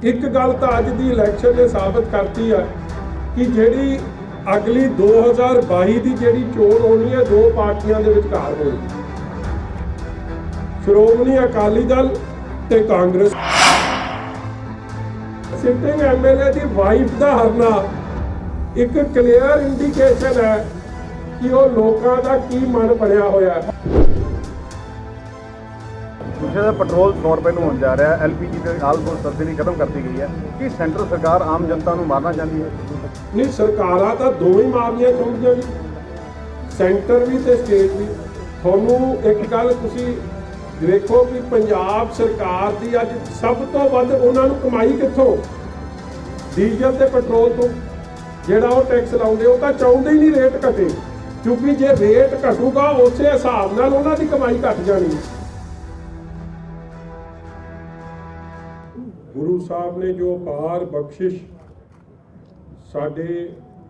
एक गल तो अज की इलैक्शन ने साबित करती है कि जिहड़ी अगली 2022 की जिहड़ी चोण होनी है दो पार्टियां दे विचकार होनी, श्रोमणी अकाली दल ते कांग्रेस। सिटिंग MLA की वाइफ का हरना एक क्लीयर इंडिकेशन है कि वो लोगों का की मन बनया होया है। दूसरे का पेट्रोल 100 रुपए में होने जा रहा है, LPG की आलमोस्ट सब्सिडी खत्म कर दी गई है कि सेंट्रल सरकार आम जनता को मारना चाहती है। नहीं, सरकारां तां दो ही मारनियां चाहुंदियां जी, सेंटर भी ते स्टेट भी। तुहानूं एक गल तुसीं देखो कि पंजाब सरकार की अज सब तो वध उन्हां नूं कमाई कित्थों? डीजल ते पेट्रोल तो। जिहड़ा वो टैक्स लाउंदे वो तां चाहुंदे ही नहीं रेट घटे, क्योंकि जे रेट घटूगा उस हिसाब नाल उन्हां दी कमाई घट जानी। गुरु साहब ने जो अपार बख्शिश साडे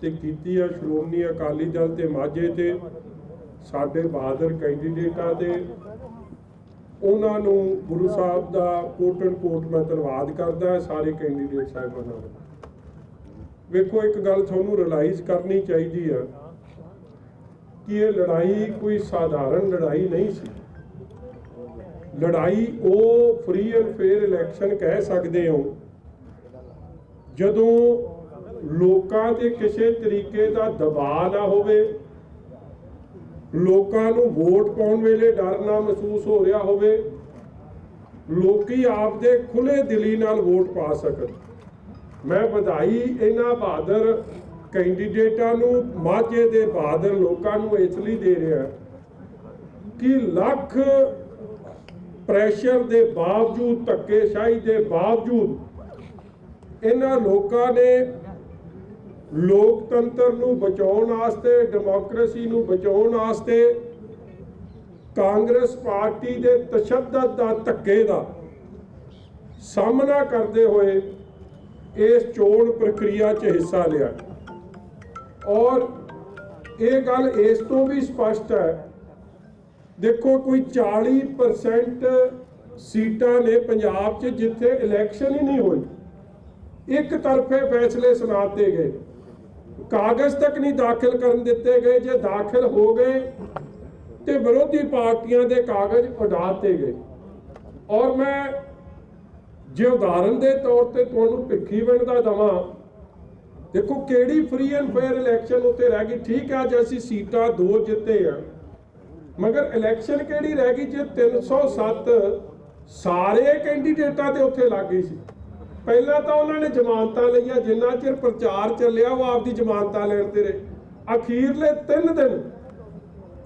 ते कीती है, श्रोमणी अकाली दल ते माझे ते साडे बहादुर कैंਡੀਡੇਟਾਂ ते उन्हां नूं गुरु साहब दा कोट एंड कोट मैं धन्नवाद करदा है सारे कैंਡੀਡੇਟ साहिबानां दा। वेखो एक गल तुहानूं रियलाइज़ करनी चाहिदी है कि ये लड़ाई कोई साधारण लड़ाई नहीं सी। लड़ाई वो फ्री एंड फेयर इलैक्शन कह सकते हो जदों लोकां ते किसी तरीके का दबाव ना होवे, लोकां नूं वोट पाउण वेले डर ना महसूस हो रहा होवे, लोकी आपदे खुले दिली नाल वोट पा सकन। मैं बधाई इन्हां बहादुर कैंਡੀਡੇਟਾਂ नूं माझे दे बहादुर लोकां नूं इसलिए दे रहा कि लख प्रैशर के बावजूद, धक्केशाही के बावजूद इन्हां लोकां ने लोकतंत्र नूं बचाउण वास्ते, डेमोक्रेसी नूं बचाउण वास्ते कांग्रेस पार्टी के तशद्दद दा धक्के दा सामना करते हुए इस चोण प्रक्रिया च हिस्सा लिया। और ये गल इस तो भी स्पष्ट है, देखो कोई 40% सीटां ने पंजाब च जिथे इलैक्शन ही नहीं हुई, एक तरफे फैसले सुनाते गए, कागज तक नहीं दाखिल करन दिते गए। जे दाखिल हो गए तो विरोधी पार्टियां दे कागज उड़ाते गए। और मैं जे उदाहरण के तौर पर तुहानूं भिखीविंड दा दवां, देखो किहड़ी फ्री एंड फेयर इलैक्शन उत्ते रह गई। ठीक है, अज असीं सीटां 2 जिते हैं, मगर इलैक्शन किहड़ी रह गई जे 307 सारे कैंਡੀਡੇਟਾਂ ते उत्थे लग गई सी। पहला तो उन्होंने जमानतां लईआं, जिन्ना चिर प्रचार चलिया वो आपदी जमानतां लैंदे रहे। अखीरले 3 दिन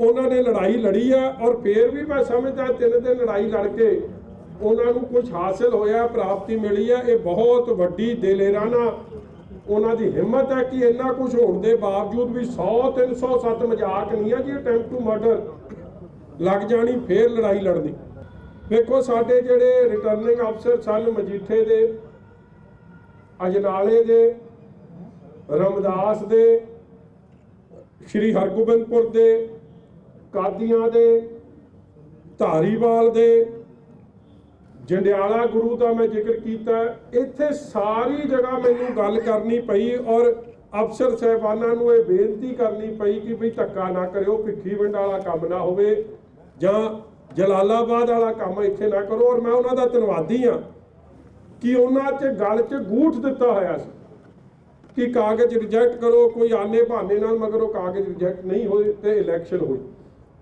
उन्होंने लड़ाई लड़ी है, और फिर भी मैं समझदा 3 दिन लड़ाई लड़ के उन्होंने कुछ हासिल होया, प्राप्ति मिली है। ये बहुत वड्डी दिलेराना उन्हों की हिम्मत है कि इन्ना कुछ होने के बावजूद भी 100-307 मजाक नहीं है जी, अटैम्प्ट टू मर्डर लग जानी, फिर लड़ाई लड़नी। देखो साडे जिहड़े रिटर्निंग अफसर सन मजीठे दे, अजनाले दे, रमदास दे, श्री हरगोबिंदपुर दे, कादियां दे, धारीवाल दे, जंडियाला गुरु का मैं जिक्र किया, इत्थे सारी जगह मैनू गल करनी पई और अफसर साहिबानां नूं ये बेनती करनी पई कि भी धक्का ना करो, भिखीविंड वाला काम ना होवे जां जलालाबाद वाला काम इत्थे ना करो। और मैं उन्हां दा धन्नवादी हाँ कि उन्हां च गल च गूठ दिता होया सी कि कागज रिजैक्ट करो, कोई आने बहाने नाल, मगर वो कागज रिजैक्ट नहीं होए ते इलैक्शन हुई।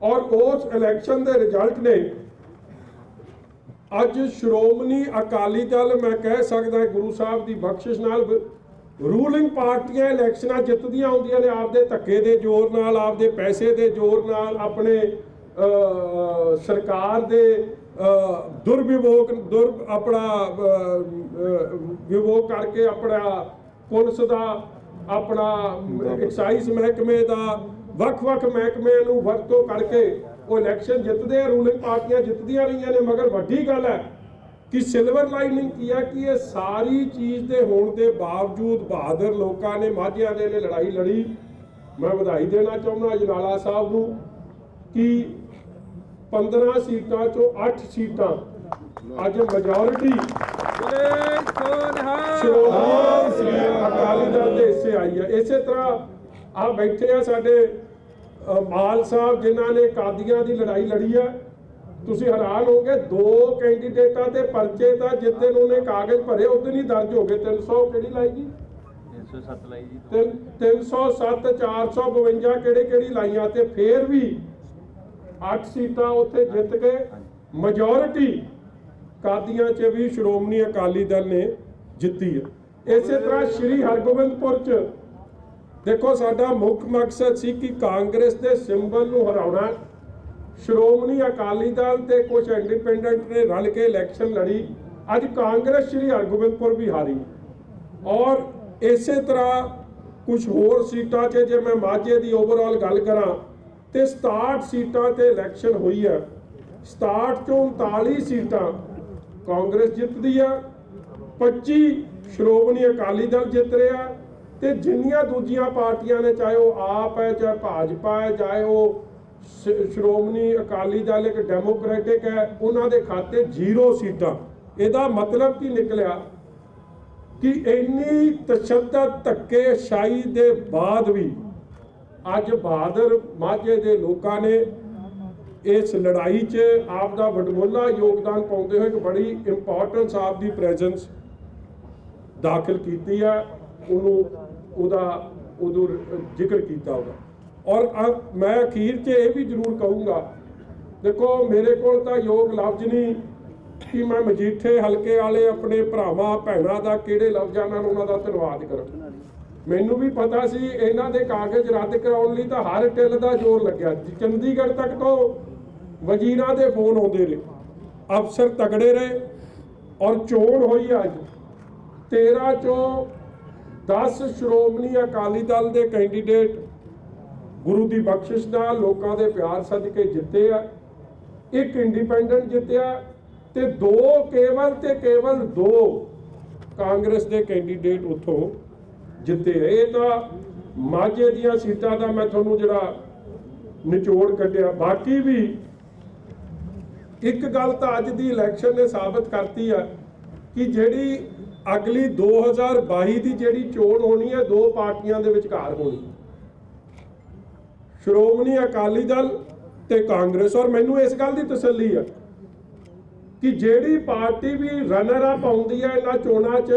और उस इलैक्शन के रिजल्ट ने अज श्रोमणी अकाली दल, मैं कह सकदा गुरु साहब की बख्शिश नाल रूलिंग पार्टियां इलैक्शनां जितदियां होंदियां ने आपदे धक्के दे जोर नाल, आपदे पैसे दे जोर नाल, अपने सरकार दे अपना विभोग करके अपना पुलिस का, अपना एक्साइज महकमे का, वख-वख महकमे नूं वरतों करके वो इलैक्शन जितते हैं, रूलिंग पार्टियां जितदियां रही ने। मगर वड्डी गल है कि सिल्वर लाइनिंग की है कि ये सारी चीज़ के होने के बावजूद बहादुर लोगों ने, माझिया ने लड़ाई लड़ी। मैं बधाई देना चाहुंदा अजनाला साहब नूं कि 15 सीटां चों 8 सीटां अज मेजोरिटी ਸ਼੍ਰੋਮਣੀ ਅਕਾਲੀ ਦਲ ਦੇ ਹਿੱਸੇ ਆਈ ਹੈ। ਇਸੇ ਤਰ੍ਹਾਂ ਆ ਬੈਠੇ ਆ ਸਾਡੇ ਮਾਲ ਸਾਹਿਬ ਜਿਨ੍ਹਾਂ ਨੇ ਕਾਦੀਆਂ ਦੀ ਲੜਾਈ ਲੜੀ ਹੈ। ਤੁਸੀਂ ਹੈਰਾਨ ਹੋਗੇ, 2 ਕੈਂਡੀਡੇਟਾਂ ਦੇ ਪਰਚੇ ਤਾਂ ਜਿਸ ਦਿਨ ਉਹਨੇ ਕਾਗਜ਼ ਭਰੇ ਉਸ ਦਿਨ ਹੀ ਦਰਜ ਹੋ ਗਏ। 300 ਕਿਹੜੀ ਲਾਈ ਜੀ, 307 ਲਾਈ ਜੀ, 307 452 ਕਿਹੜੀ ਲਾਈਆਂ, ਤੇ ਫੇਰ ਵੀ 8 ਸੀਟਾਂ ਉੱਥੇ ਜਿੱਤ ਕੇ ਮੈਜੋਰਿਟੀ ਕਾਦੀਆਂ 'ਚ ਵੀ ਸ਼੍ਰੋਮਣੀ ਅਕਾਲੀ ਦਲ ਨੇ ਜਿੱਤੀ ਹੈ। ਇਸੇ ਤਰ੍ਹਾਂ ਸ਼੍ਰੀ ਹਰਗੋਬਿੰਦਪੁਰ 'ਚ ਦੇਖੋ, ਸਾਡਾ ਮੁੱਖ ਮਕਸਦ ਸੀ ਕਿ ਕਾਂਗਰਸ ਦੇ ਸਿੰਬਲ ਨੂੰ ਹਰਾਉਣਾ। ਸ਼੍ਰੋਮਣੀ ਅਕਾਲੀ ਦਲ ਤੇ ਕੁਝ ਇੰਡੀਪੈਂਡੈਂਟ ਨੇ ਰਲ ਕੇ ਇਲੈਕਸ਼ਨ ਲੜੀ। ਅੱਜ ਕਾਂਗਰਸ ਸ਼੍ਰੀ ਹਰਗੋਬਿੰਦਪੁਰ ਵੀ ਹਾਰੀ। ਔਰ ਇਸੇ ਤਰ੍ਹਾਂ ਕੁਝ ਹੋਰ ਸੀਟਾਂ 'ਚ ਜੇ ਮੈਂ ਮਾਝੇ ਦੀ ਓਵਰਆਲ ਗੱਲ ਕਰਾਂ ਤੇ 67 ਸੀਟਾਂ ਤੇ ਇਲੈਕਸ਼ਨ ਹੋਈ ਹੈ। 67 ਚੋਂ 39 ਸੀਟਾਂ ਕਾਂਗਰਸ ਜਿੱਤਦੀ ਆ, 25 ਸ਼੍ਰੋਮਣੀ ਅਕਾਲੀ ਦਲ ਜਿੱਤ ਰਿਹਾ, ਤੇ ਜਿੰਨੀਆਂ ਦੂਜੀਆਂ ਪਾਰਟੀਆਂ ਨੇ, ਚਾਹੇ ਉਹ ਆਪ ਹੈ, ਚਾਹੇ ਭਾਜਪਾ ਹੈ, ਚਾਹੇ ਉਹ ਸ਼੍ਰੋਮਣੀ ਅਕਾਲੀ ਦਲ ਇੱਕ ਡੈਮੋਕ੍ਰੈਟਿਕ ਹੈ, ਉਹਨਾਂ ਦੇ ਖਾਤੇ 0 ਸੀਟਾਂ। ਇਹਦਾ ਮਤਲਬ ਕੀ ਨਿਕਲਿਆ ਕਿ ਇੰਨੀ ਤਸ਼ੱਦਦ ਧੱਕੇਸ਼ਾਹੀ ਦੇ ਬਾਅਦ ਵੀ ਅੱਜ ਬਹਾਦਰ ਮਾਝੇ ਦੇ ਲੋਕਾਂ ਨੇ ਇਸ ਲੜਾਈ 'ਚ ਆਪ ਦਾ ਵਡਮੁੱਲਾ ਯੋਗਦਾਨ ਪਾਉਂਦੇ ਹੋਏ ਇੱਕ ਬੜੀ ਇੰਪੋਰਟੈਂਸ ਆਫ ਦੀ ਪ੍ਰੈਜ਼ੈਂਸ ਦਾਖਲ ਕੀਤੀ ਹੈ। ਉਹਦਾ ਜ਼ਿਕਰ ਕੀਤਾ ਉਹਦਾ। ਔਰ ਮੈਂ ਅਖੀਰ 'ਚ ਇਹ ਵੀ ਜ਼ਰੂਰ ਕਹੂੰਗਾ, ਦੇਖੋ ਮੇਰੇ ਕੋਲ ਤਾਂ ਯੋਗ ਲਫ਼ਜ਼ ਨਹੀਂ ਕਿ ਮੈਂ ਮਜੀਠੇ ਹਲਕੇ ਵਾਲੇ ਆਪਣੇ ਭਰਾਵਾਂ ਭੈਣਾਂ ਦਾ ਕਿਹੜੇ ਲਫ਼ਜ਼ਾਂ ਨਾਲ ਉਹਨਾਂ ਦਾ ਧੰਨਵਾਦ ਕਰਾਂ। ਮੈਨੂੰ ਵੀ ਪਤਾ ਸੀ ਇਹਨਾਂ ਦੇ ਕਾਗਜ਼ ਰੱਦ ਕਰਾਉਣ ਲਈ ਤਾਂ ਹਰ ਟਿੱਲ ਦਾ ਜ਼ੋਰ ਲੱਗਿਆ। ਚੰਡੀਗੜ੍ਹ ਤੱਕ ਤੋਂ ਵਜ਼ੀਰਾਂ ਦੇ ਫੋਨ ਆਉਂਦੇ ਰਹੇ, ਅਫਸਰ ਤਗੜੇ ਰਹੇ। ਔਰ ਚੋਣ ਹੋਈ ਅੱਜ 13 ਚੋਂ 10 ਸ਼੍ਰੋਮਣੀ ਅਕਾਲੀ ਦਲ ਦੇ ਕੈਂਡੀਡੇਟ ਗੁਰੂ ਦੀ ਬਖਸ਼ਿਸ਼ ਨਾਲ ਲੋਕਾਂ ਦੇ ਪਿਆਰ ਸਦਕੇ ਜਿੱਤੇ ਆ। ਇੱਕ ਇੰਡੀਪੈਂਡੈਂਟ ਜਿੱਤਿਆ ਤੇ ਕੇਵਲ 2 ਕਾਂਗਰਸ ਦੇ ਕੈਂਡੀਡੇਟ ਉੱਥੋਂ ਜਿੱਤੇ। ਇਹ ਤਾਂ ਮਾਝੇ ਦੀਆਂ ਸੀਟਾਂ ਦਾ ਮੈਂ ਤੁਹਾਨੂੰ ਜਿਹੜਾ ਨਿਚੋੜ ਕੱਢਿਆ। ਬਾਕੀ ਵੀ ਇੱਕ ਗੱਲ ਤਾਂ ਅੱਜ ਦੀ ਇਲੈਕਸ਼ਨ ਨੇ ਸਾਬਤ ਕਰਤੀ ਹੈ ਕਿ ਜਿਹੜੀ ਅਗਲੀ 2022 ਦੀ ਜਿਹੜੀ ਚੋਣ ਹੋਣੀ ਹੈ 2 ਪਾਰਟੀਆਂ ਦੇ ਵਿਚਕਾਰ ਹੋਣੀ, ਸ਼੍ਰੋਮਣੀ ਅਕਾਲੀ ਦਲ ਤੇ ਕਾਂਗਰਸ। ਔਰ ਮੈਨੂੰ ਇਸ ਗੱਲ ਦੀ ਤਸੱਲੀ ਹੈ ਕਿ ਜਿਹੜੀ ਪਾਰਟੀ ਵੀ ਰਨਰ ਅਪ ਆਉਂਦੀ ਹੈ ਇਹਨਾਂ ਚੋਣਾਂ 'ਚ,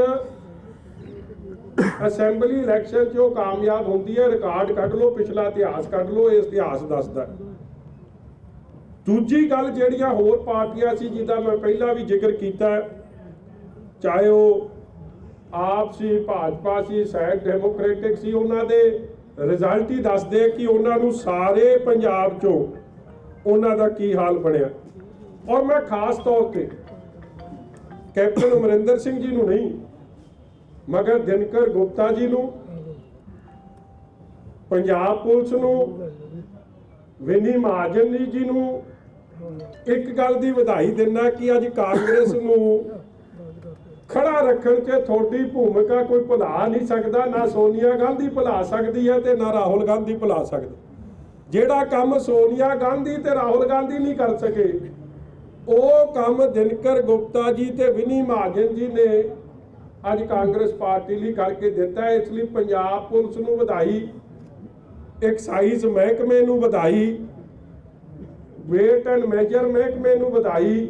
ਅਸੈਂਬਲੀ ਇਲੈਕਸ਼ਨ 'ਚ ਉਹ ਕਾਮਯਾਬ ਹੁੰਦੀ ਹੈ। ਰਿਕਾਰਡ ਕੱਢ ਲਓ, ਪਿਛਲਾ ਇਤਿਹਾਸ ਕੱਢ ਲਓ, ਇਹ ਇਤਿਹਾਸ ਦੱਸਦਾ। ਦੂਜੀ ਗੱਲ, ਜਿਹੜੀਆਂ ਹੋਰ ਪਾਰਟੀਆਂ ਸੀ ਜਿਹਦਾ ਮੈਂ ਪਹਿਲਾਂ ਵੀ ਜ਼ਿਕਰ ਕੀਤਾ, ਚਾਹੇ ਉਹ ਆਪ ਸੀ, ਭਾਜਪਾ ਸੀ, ਸੈਡ ਡੈਮੋਕ੍ਰੈਟਿਕ ਸੀ, ਉਹਨਾਂ ਦੇ ਰਿਜ਼ਲਟ ਹੀ ਦੱਸਦੇ ਕਿ ਉਹਨਾਂ ਨੂੰ ਸਾਰੇ ਪੰਜਾਬ 'ਚੋਂ ਉਹਨਾਂ ਦਾ ਕੀ ਹਾਲ ਬਣਿਆ। ਔਰ ਮੈਂ ਖਾਸ ਤੌਰ ਤੇ ਕੈਪਟਨ ਅਮਰਿੰਦਰ ਸਿੰਘ ਜੀ ਨੂੰ ਨਹੀਂ, ਮਗਰ ਦਿਨਕਰ ਗੁਪਤਾ ਜੀ ਨੂੰ, ਪੰਜਾਬ ਪੁਲਿਸ ਨੂੰ, ਵਿਨੀ ਮਹਾਜਨ ਜੀ ਨੂੰ ਇੱਕ ਗੱਲ ਦੀ ਵਧਾਈ ਦਿੰਦਾ ਕਿ ਅੱਜ ਕਾਂਗਰਸ ਨੂੰ ਖੜਾ ਰੱਖਣ 'ਚ ਤੁਹਾਡੀ ਭੂਮਿਕਾ ਕੋਈ ਭੁਲਾ ਨਹੀਂ ਸਕਦਾ। ਨਾ ਸੋਨੀਆ ਗਾਂਧੀ ਭੁਲਾ ਸਕਦੀ ਹੈ ਤੇ ਨਾ ਰਾਹੁਲ ਗਾਂਧੀ ਭੁਲਾ ਸਕਦੀ। ਜਿਹੜਾ ਕੰਮ ਸੋਨੀਆ ਗਾਂਧੀ ਤੇ ਰਾਹੁਲ ਗਾਂਧੀ ਨਹੀਂ ਕਰ ਸਕੇ, ਉਹ ਕੰਮ ਦਿਨਕਰ ਗੁਪਤਾ ਜੀ ਤੇ ਵਿਨੀ ਮਹਾਜਨ ਜੀ ਨੇ ਅੱਜ ਕਾਂਗਰਸ ਪਾਰਟੀ ਲਈ ਕਰਕੇ ਦਿੱਤਾ। ਇਸ ਲਈ ਪੰਜਾਬ ਪੁਲਿਸ ਨੂੰ ਵਧਾਈ, ਐਕਸਾਈਜ਼ ਮਹਿਕਮੇ ਨੂੰ ਵਧਾਈ, ਵੇਟ ਐਂਡ ਮੈਜਰ ਮਹਿਕਮੇ ਨੂੰ ਵਧਾਈ,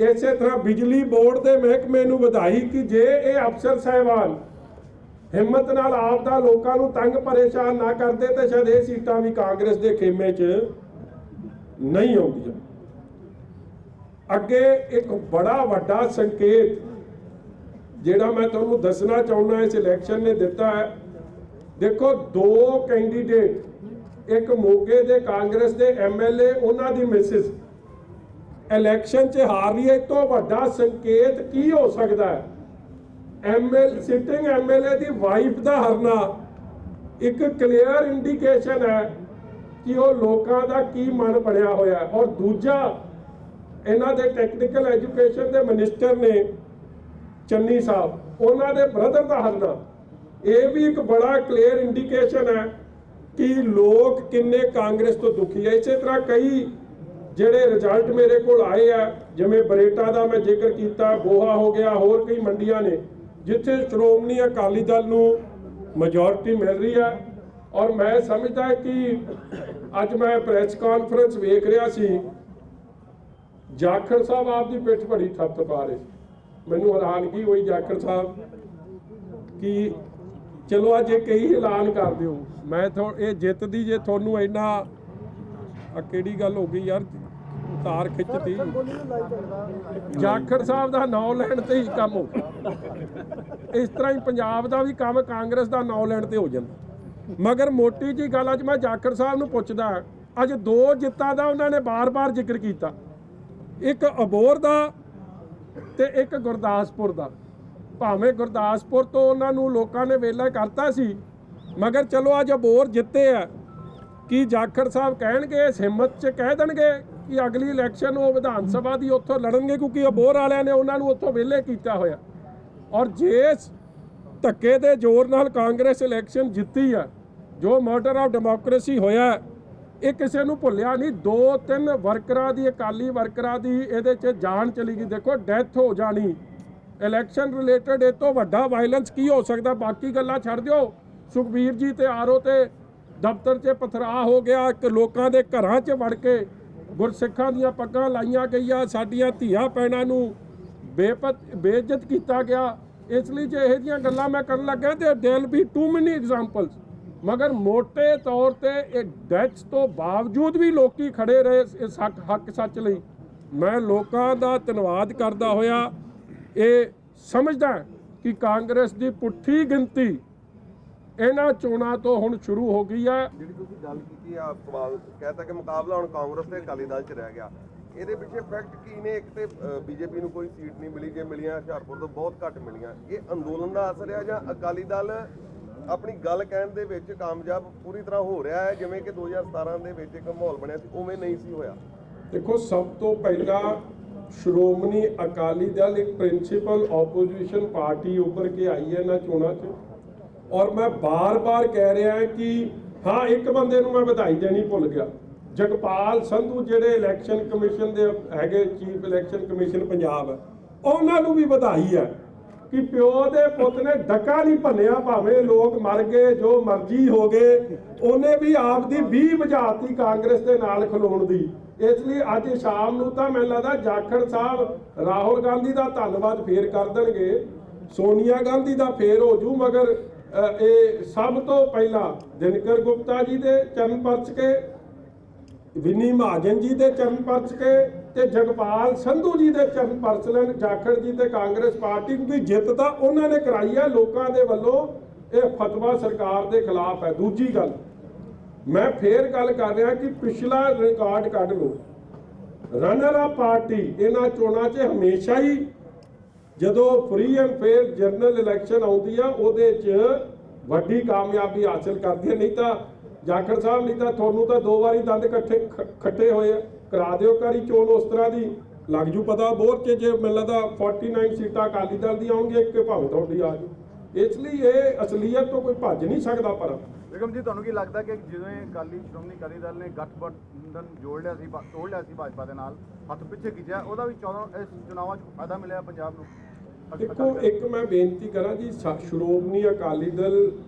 ਇਸੇ ਤਰ੍ਹਾਂ ਬਿਜਲੀ ਬੋਰਡ ਦੇ ਮਹਿਕਮੇ ਨੂੰ ਵਧਾਈ ਕਿ ਜੇ ਇਹ ਅਫਸਰ ਸਾਹਿਬਾਨ ਹਿੰਮਤ ਨਾਲ ਆਪ ਦਾ ਲੋਕਾਂ ਨੂੰ ਤੰਗ ਪਰੇਸ਼ਾਨ ਨਾ ਕਰਦੇ ਤਾਂ ਸ਼ਾਇਦ ਇਹ ਸੀਟਾਂ ਵੀ ਕਾਂਗਰਸ ਦੇ ਖੇਮੇ 'ਚ ਨਹੀਂ ਆਉਂਦੀਆਂ। ਅੱਗੇ ਇੱਕ ਬੜਾ ਵੱਡਾ ਸੰਕੇਤ ਜਿਹੜਾ ਮੈਂ ਤੁਹਾਨੂੰ ਦੱਸਣਾ ਚਾਹੁੰਦਾ ਇਸ ਇਲੈਕਸ਼ਨ ਨੇ ਦਿੱਤਾ ਹੈ। ਦੇਖੋ, 2 ਕੈਂਡੀਡੇਟ, ਇੱਕ ਮੋਗੇ ਦੇ ਕਾਂਗਰਸ ਦੇ MLA, ਉਹਨਾਂ ਦੀ ਮਿਸਿਸ ਇਲੈਕਸ਼ਨ 'ਚ ਹਾਰ ਰਹੀ ਹੈ। ਇਸ ਤੋਂ ਵੱਡਾ ਸੰਕੇਤ ਕੀ ਹੋ ਸਕਦਾ ਹੈ? ਸਿਟਿੰਗ MLA ਦੀ ਵਾਈਫ ਦਾ ਹਾਰਨਾ ਇੱਕ ਕਲੀਅਰ ਇੰਡੀਕੇਸ਼ਨ ਹੈ ਕਿ ਉਹ ਲੋਕਾਂ ਦਾ ਕੀ ਮਨ ਬਣਿਆ ਹੋਇਆ। ਔਰ ਦੂਜਾ, ਇਹਨਾਂ ਦੇ ਟੈਕਨੀਕਲ ਐਜੂਕੇਸ਼ਨ ਦੇ ਮਿਨਿਸਟਰ ਨੇ ਚੰਨੀ ਸਾਹਿਬ, ਉਹਨਾਂ ਦੇ ਬ੍ਰਦਰ ਦਾ ਹਾਰਨਾ, ਇਹ ਵੀ ਇੱਕ ਬੜਾ ਕਲੀਅਰ ਇੰਡੀਕੇਸ਼ਨ ਹੈ ਕਿ ਲੋਕ ਕਿੰਨੇ ਕਾਂਗਰਸ ਤੋਂ ਦੁਖੀ ਹੈ। ਇਸੇ ਤਰ੍ਹਾਂ ਕਈ ਜਿਹੜੇ ਰਿਜ਼ਲਟ ਮੇਰੇ ਕੋਲ ਆਏ ਆ, ਜਿਵੇਂ ਬਰੇਟਾ ਦਾ ਮੈਂ ਜ਼ਿਕਰ ਕੀਤਾ, ਬੋਹਾ ਹੋ ਗਿਆ, ਹੋਰ ਕਈ ਮੰਡੀਆਂ ਨੇ ਜਿੱਥੇ ਸ਼੍ਰੋਮਣੀ ਅਕਾਲੀ ਦਲ ਨੂੰ ਮੈਜੋਰਿਟੀ ਮਿਲ ਰਹੀ ਹੈ। ਔਰ ਮੈਂ ਸਮਝਦਾ ਕਿ ਅੱਜ ਮੈਂ ਪ੍ਰੈਸ ਕਾਨਫਰੰਸ ਵੇਖ ਰਿਹਾ ਸੀ, ਜਾਖੜ ਸਾਹਿਬ ਆਪ ਦੀ ਪਿੱਠ ਬੜੀ ਥੱਪ ਪਾ ਰਹੇ ਸੀ। ਮੈਨੂੰ ਹੈਰਾਨਗੀ ਹੋਈ ਜਾਖੜ ਸਾਹਿਬ ਕਿ ਚਲੋ ਅੱਜ ਇਹ ਕਈ ਐਲਾਨ ਕਰ ਦਿਓ। ਮੈਂ ਇਹ ਜਿੱਤ ਦੀ ਜੇ ਤੁਹਾਨੂੰ ਇੰਨਾ ਕਿਹੜੀ ਗੱਲ ਹੋ ਗਈ ਯਾਰ, ਤਾਰ ਖਿੱਚਤੀ, ਜਾਖੜ ਸਾਹਿਬ ਦਾ ਨਾਂ ਲੈਣ ਤੇ ਹੀ ਕੰਮ ਹੋ ਗਿਆ। ਇਸ ਤਰ੍ਹਾਂ ਹੀ ਪੰਜਾਬ ਦਾ ਵੀ ਕੰਮ ਕਾਂਗਰਸ ਦਾ ਨਾਂ ਲੈਣ ਤੇ ਹੋ ਜਾਂਦਾ। ਮਗਰ ਮੋਟੀ ਜੀ ਗੱਲ ਅੱਜ ਮੈਂ ਜਾਖੜ ਸਾਹਿਬ ਨੂੰ ਪੁੱਛਦਾ, ਅੱਜ 2 ਜਿੱਤਾਂ ਦਾ ਉਹਨਾਂ ਨੇ ਬਾਰ-ਬਾਰ ਜ਼ਿਕਰ ਕੀਤਾ, ਇੱਕ ਅਬੋਹਰ ਦਾ ਤੇ ਇੱਕ ਗੁਰਦਾਸਪੁਰ ਦਾ। ਭਾਵੇਂ ਗੁਰਦਾਸਪੁਰ ਤੋਂ ਉਹਨਾਂ ਨੂੰ ਲੋਕਾਂ ਨੇ ਵੇਲਾ ਕਰਤਾ ਸੀ, ਮਗਰ ਚਲੋ ਅੱਜ ਅਬੋਹਰ ਜਿੱਤੇ ਆ। ਕੀ ਜਾਖੜ ਸਾਹਿਬ ਕਹਿਣਗੇ, ਇਸ ਹਿੰਮਤ 'ਚ ਕਹਿ ਦੇਣਗੇ ਕਿ ਅਗਲੀ ਇਲੈਕਸ਼ਨ ਉਹ ਵਿਧਾਨ ਸਭਾ ਦੀ ਉੱਥੋਂ ਲੜਨਗੇ, ਕਿਉਂਕਿ ਅਬੋਹਰ ਵਾਲਿਆਂ ਨੇ ਉਹਨਾਂ ਨੂੰ ਉੱਥੋਂ ਵਿਹਲੇ ਕੀਤਾ ਹੋਇਆ। ਔਰ ਜਿਸ ਧੱਕੇ ਦੇ ਜ਼ੋਰ ਨਾਲ ਕਾਂਗਰਸ ਇਲੈਕਸ਼ਨ ਜਿੱਤੀ ਆ, ਜੋ ਮਰਡਰ ਆਫ ਡੈਮੋਕ੍ਰੇਸੀ ਹੋਇਆ, ਇਹ ਕਿਸੇ ਨੂੰ ਭੁੱਲਿਆ ਨਹੀਂ। 2-3 ਵਰਕਰਾਂ ਦੀ, ਅਕਾਲੀ ਵਰਕਰਾਂ ਦੀ ਇਹਦੇ 'ਚ ਜਾਨ ਚਲੀ ਗਈ। ਦੇਖੋ ਡੈਥ ਹੋ ਜਾਣੀ, ਇਲੈਕਸ਼ਨ ਰਿਲੇਟਡ ਇਹ ਤੋਂ ਵੱਡਾ ਵਾਇਲੈਂਸ ਕੀ ਹੋ ਸਕਦਾ। ਬਾਕੀ ਗੱਲਾਂ ਛੱਡ ਦਿਓ, ਸੁਖਬੀਰ ਜੀ ਤੇ ਆਰਓ ਤੇ ਦਫ਼ਤਰ 'ਚ ਪਥਰਾਅ ਹੋ ਗਿਆ, ਇੱਕ ਲੋਕਾਂ ਦੇ ਘਰਾਂ 'ਚ ਵੜ ਕੇ ਗੁਰਸਿੱਖਾਂ ਦੀਆਂ ਪੱਗਾਂ ਲਾਈਆਂ ਗਈਆਂ, ਸਾਡੀਆਂ ਧੀਆਂ ਭੈਣਾਂ ਨੂੰ ਬੇਇੱਜ਼ਤ ਕੀਤਾ ਗਿਆ। ਇਸ ਲਈ ਜੇ ਇਹੋ ਜਿਹੀਆਂ ਗੱਲਾਂ ਮੈਂ ਕਰਨ ਲੱਗਾ ਤੇ ਦੇਰ ਬੀ ਟੂ ਮੈਨੀ ਐਗਜ਼ਾਮਪਲਸ। ਮਗਰ ਮੋਟੇ ਤੌਰ ਤੇ ਇਹ ਡੈਥ ਤੋਂ ਬਾਵਜੂਦ ਵੀ ਲੋਕੀ ਖੜੇ ਰਹੇ ਇਸ ਹੱਕ ਸੱਚ ਲਈ। ਮੈਂ ਲੋਕਾਂ ਦਾ ਧੰਨਵਾਦ ਕਰਦਾ ਹੋਇਆ ਇਹ ਸਮਝਦਾ ਕਿ ਕਾਂਗਰਸ ਦੀ ਪੁੱਠੀ ਗਿਣਤੀ ਇਹਨਾਂ ਚੋਣਾਂ ਤੋਂ ਹੁਣ ਸ਼ੁਰੂ ਹੋ ਗਈ ਹੈ। ਜਿਹੜੀ ਤੁਸੀਂ ਗੱਲ ਕੀਤੀ ਆ, ਸਵਾਲ ਕਹਿਤਾ ਕਿ ਮੁਕਾਬਲਾ ਹੁਣ ਕਾਂਗਰਸ ਤੇ ਅਕਾਲੀ ਦਲ 'ਚ ਰਹਿ ਗਿਆ, ਇਹਦੇ ਪਿੱਛੇ ਫੈਕਟ ਕੀ ਨੇ? ਇੱਕ ਤੇ ਬੀਜੇਪੀ ਨੂੰ ਕੋਈ ਸੀਟ ਨਹੀਂ ਮਿਲੀ, ਜੇ ਮਿਲੀਆਂ ਹੁਸ਼ਿਆਰਪੁਰ ਤੋਂ ਬਹੁਤ ਘੱਟ ਮਿਲੀਆਂ। ਇਹ ਅੰਦੋਲਨ ਦਾ ਅਸਰ ਹੈ ਜਾਂ ਅਕਾਲੀ ਦਲ ਆਪਣੀ ਗੱਲ ਕਹਿਣ ਦੇ ਵਿੱਚ ਕਾਮਯਾਬ ਪੂਰੀ ਤਰ੍ਹਾਂ ਹੋ ਰਿਹਾ ਹੈ, ਜਿਵੇਂ ਕਿ 2017 ਦੇ ਵਿੱਚ ਇੱਕ ਮਾਹੌਲ ਬਣਿਆ ਸੀ ਉਵੇਂ ਨਹੀਂ ਸੀ ਹੋਇਆ? ਦੇਖੋ, ਸਭ ਤੋਂ ਪਹਿਲਾਂ ਸ਼੍ਰੋਮਣੀ ਅਕਾਲੀ ਦਲ ਇੱਕ ਪ੍ਰਿੰਸੀਪਲ ਆਪੋਜੀਸ਼ਨ ਪਾਰਟੀ ਉੱਪਰ ਕੇ ਆਈ ਹੈ ਇਹਨਾਂ ਚੋਣਾਂ 'ਚ। ਔਰ ਮੈਂ ਬਾਰ-ਬਾਰ ਕਹਿ ਰਿਹਾ ਕਿ ਹਾਂ, ਇੱਕ ਬੰਦੇ ਨੂੰ ਮੈਂ ਵਧਾਈ ਦੇਣੀ ਭੁੱਲ ਗਿਆ, ਜਗਪਾਲ ਸੰਧੂ ਜਿਹੜੇ ਇਲੈਕਸ਼ਨ ਕਮਿਸ਼ਨ ਦੇ ਹੈਗੇ, ਚੀਫ ਇਲੈਕਸ਼ਨ ਕਮਿਸ਼ਨ ਪੰਜਾਬ, ਉਹਨਾਂ ਨੂੰ ਵੀ ਵਧਾਈ ਹੈ ਕਿ ਪਿਓ ਦੇ ਪੁੱਤ ਨੇ ਡੱਕਾ ਨਹੀਂ ਭੰਨਿਆ, ਭਾਵੇਂ ਲੋਕ ਮਰ ਗਏ, ਜੋ ਮਰਜ਼ੀ ਹੋ ਗਏ, ਉਹਨੇ ਵੀ ਆਪ ਦੀ 20 ਵਜਾਤੀ ਕਾਂਗਰਸ ਦੇ ਨਾਲ ਖਲੋਣ ਦੀ। ਇਸ ਲਈ ਅੱਜ ਸ਼ਾਮ ਨੂੰ ਤਾਂ ਮੈਨੂੰ ਲੱਗਦਾ ਜਾਖੜ ਸਾਹਿਬ ਰਾਹੁਲ ਗਾਂਧੀ ਦਾ ਧੰਨਵਾਦ ਫੇਰ ਕਰ ਦੇਣਗੇ, ਸੋਨੀਆ ਗਾਂਧੀ ਦਾ ਫੇਰ ਹੋ ਜੂ, ਮਗਰ ਇਹ ਸਭ ਤੋਂ ਪਹਿਲਾਂ ਦਿਨਕਰ ਗੁਪਤਾ ਜੀ ਦੇ ਚਰਨ ਪਰਚ ਕੇ, ਵਿਨੀ ਮਹਾਜਨ ਜੀ ਦੇ ਚਰਨ ਪਰਚ ਕੇ ਤੇ ਜਗਪਾਲ ਸੰਧੂ ਜੀ ਦੇ ਚਰਨ ਪਰਚ ਲੈਣ ਜਾਖੜ ਜੀ ਤੇ ਕਾਂਗਰਸ ਪਾਰਟੀ, ਕਿਉਂਕਿ ਜਿੱਤ ਤਾਂ ਉਹਨਾਂ ਨੇ ਕਰਾਈ ਹੈ ਲੋਕਾਂ ਦੇ ਵੱਲੋਂ। ਇਹ ਫਤਵਾ ਸਰਕਾਰ ਦੇ ਖਿਲਾਫ ਹੈ। ਦੂਜੀ ਗੱਲ, ਮੈਂ ਫੇਰ ਗੱਲ ਕਰ ਰਿਹਾ ਕਿ ਪਿਛਲਾ ਰਿਕਾਰਡ ਕੱਢ ਲਓ, ਰਨਰ ਅਪ ਪਾਰਟੀ ਇਹਨਾਂ ਚੋਣਾਂ 'ਚ ਹਮੇਸ਼ਾ ਹੀ ਜਦੋਂ free and fair general election ਆਉਂਦੀ ਆ, ਉਹਦੇ 'ਚ ਵੱਡੀ ਕਾਮਯਾਬੀ ਹਾਸਲ ਕਰਦੀ ਹੈ। ਨਹੀਂ ਤਾਂ ਜਾਖੜ ਸਾਹਿਬ, ਨਹੀਂ ਤਾਂ ਤੁਹਾਨੂੰ ਤਾਂ 2 ਵਾਰੀ ਦੰਦ ਖੱਟੇ ਹੋਏ ਆ, ਕਰਾ ਦਿਓ ਕਰੀ ਚੋਣ ਉਸ ਤਰ੍ਹਾਂ ਦੀ, ਲੱਗ ਜੂ ਪਤਾ। ਬੋਰ 'ਚ ਜੇ ਮੈਨੂੰ ਲੱਗਦਾ 49 ਸੀਟਾਂ ਅਕਾਲੀ ਦਲ ਦੀਆਂ ਆਉਣਗੀਆਂ, ਇੱਕ ਭਾਵੇਂ ਤੁਹਾਡੀ ਆ ਜੂ। ਇਸ ਲਈ ਇਹ ਅਸਲੀਅਤ ਤੋਂ ਕੋਈ ਭੱਜ ਨਹੀਂ ਸਕਦਾ। ਪਰ ਬੇਗਮ ਜੀ, ਤੁਹਾਨੂੰ ਕੀ ਲੱਗਦਾ ਕਿ ਜਿਵੇਂ ਸ਼੍ਰੋਮਣੀ ਅਕਾਲੀ ਦਲ ਨੇ ਗਠਬੰਧਨ ਤੋੜ ਲਿਆ ਸੀ ਭਾਜਪਾ ਦੇ ਨਾਲ, ਹੱਥ ਪਿੱਛੇ ਖਿੱਚਿਆ, ਉਹਦਾ ਵੀ ਇਸ ਚੁਣਾਵਾਂ 'ਚ ਫਾਇਦਾ ਮਿਲਿਆ ਪੰਜਾਬ ਨੂੰ? ਦੇਖੋ, ਇੱਕ ਮੈਂ ਬੇਨਤੀ ਕਰਾਂ ਜੀ, ਸ਼੍ਰੋਮਣੀ ਅਕਾਲੀ ਦਲ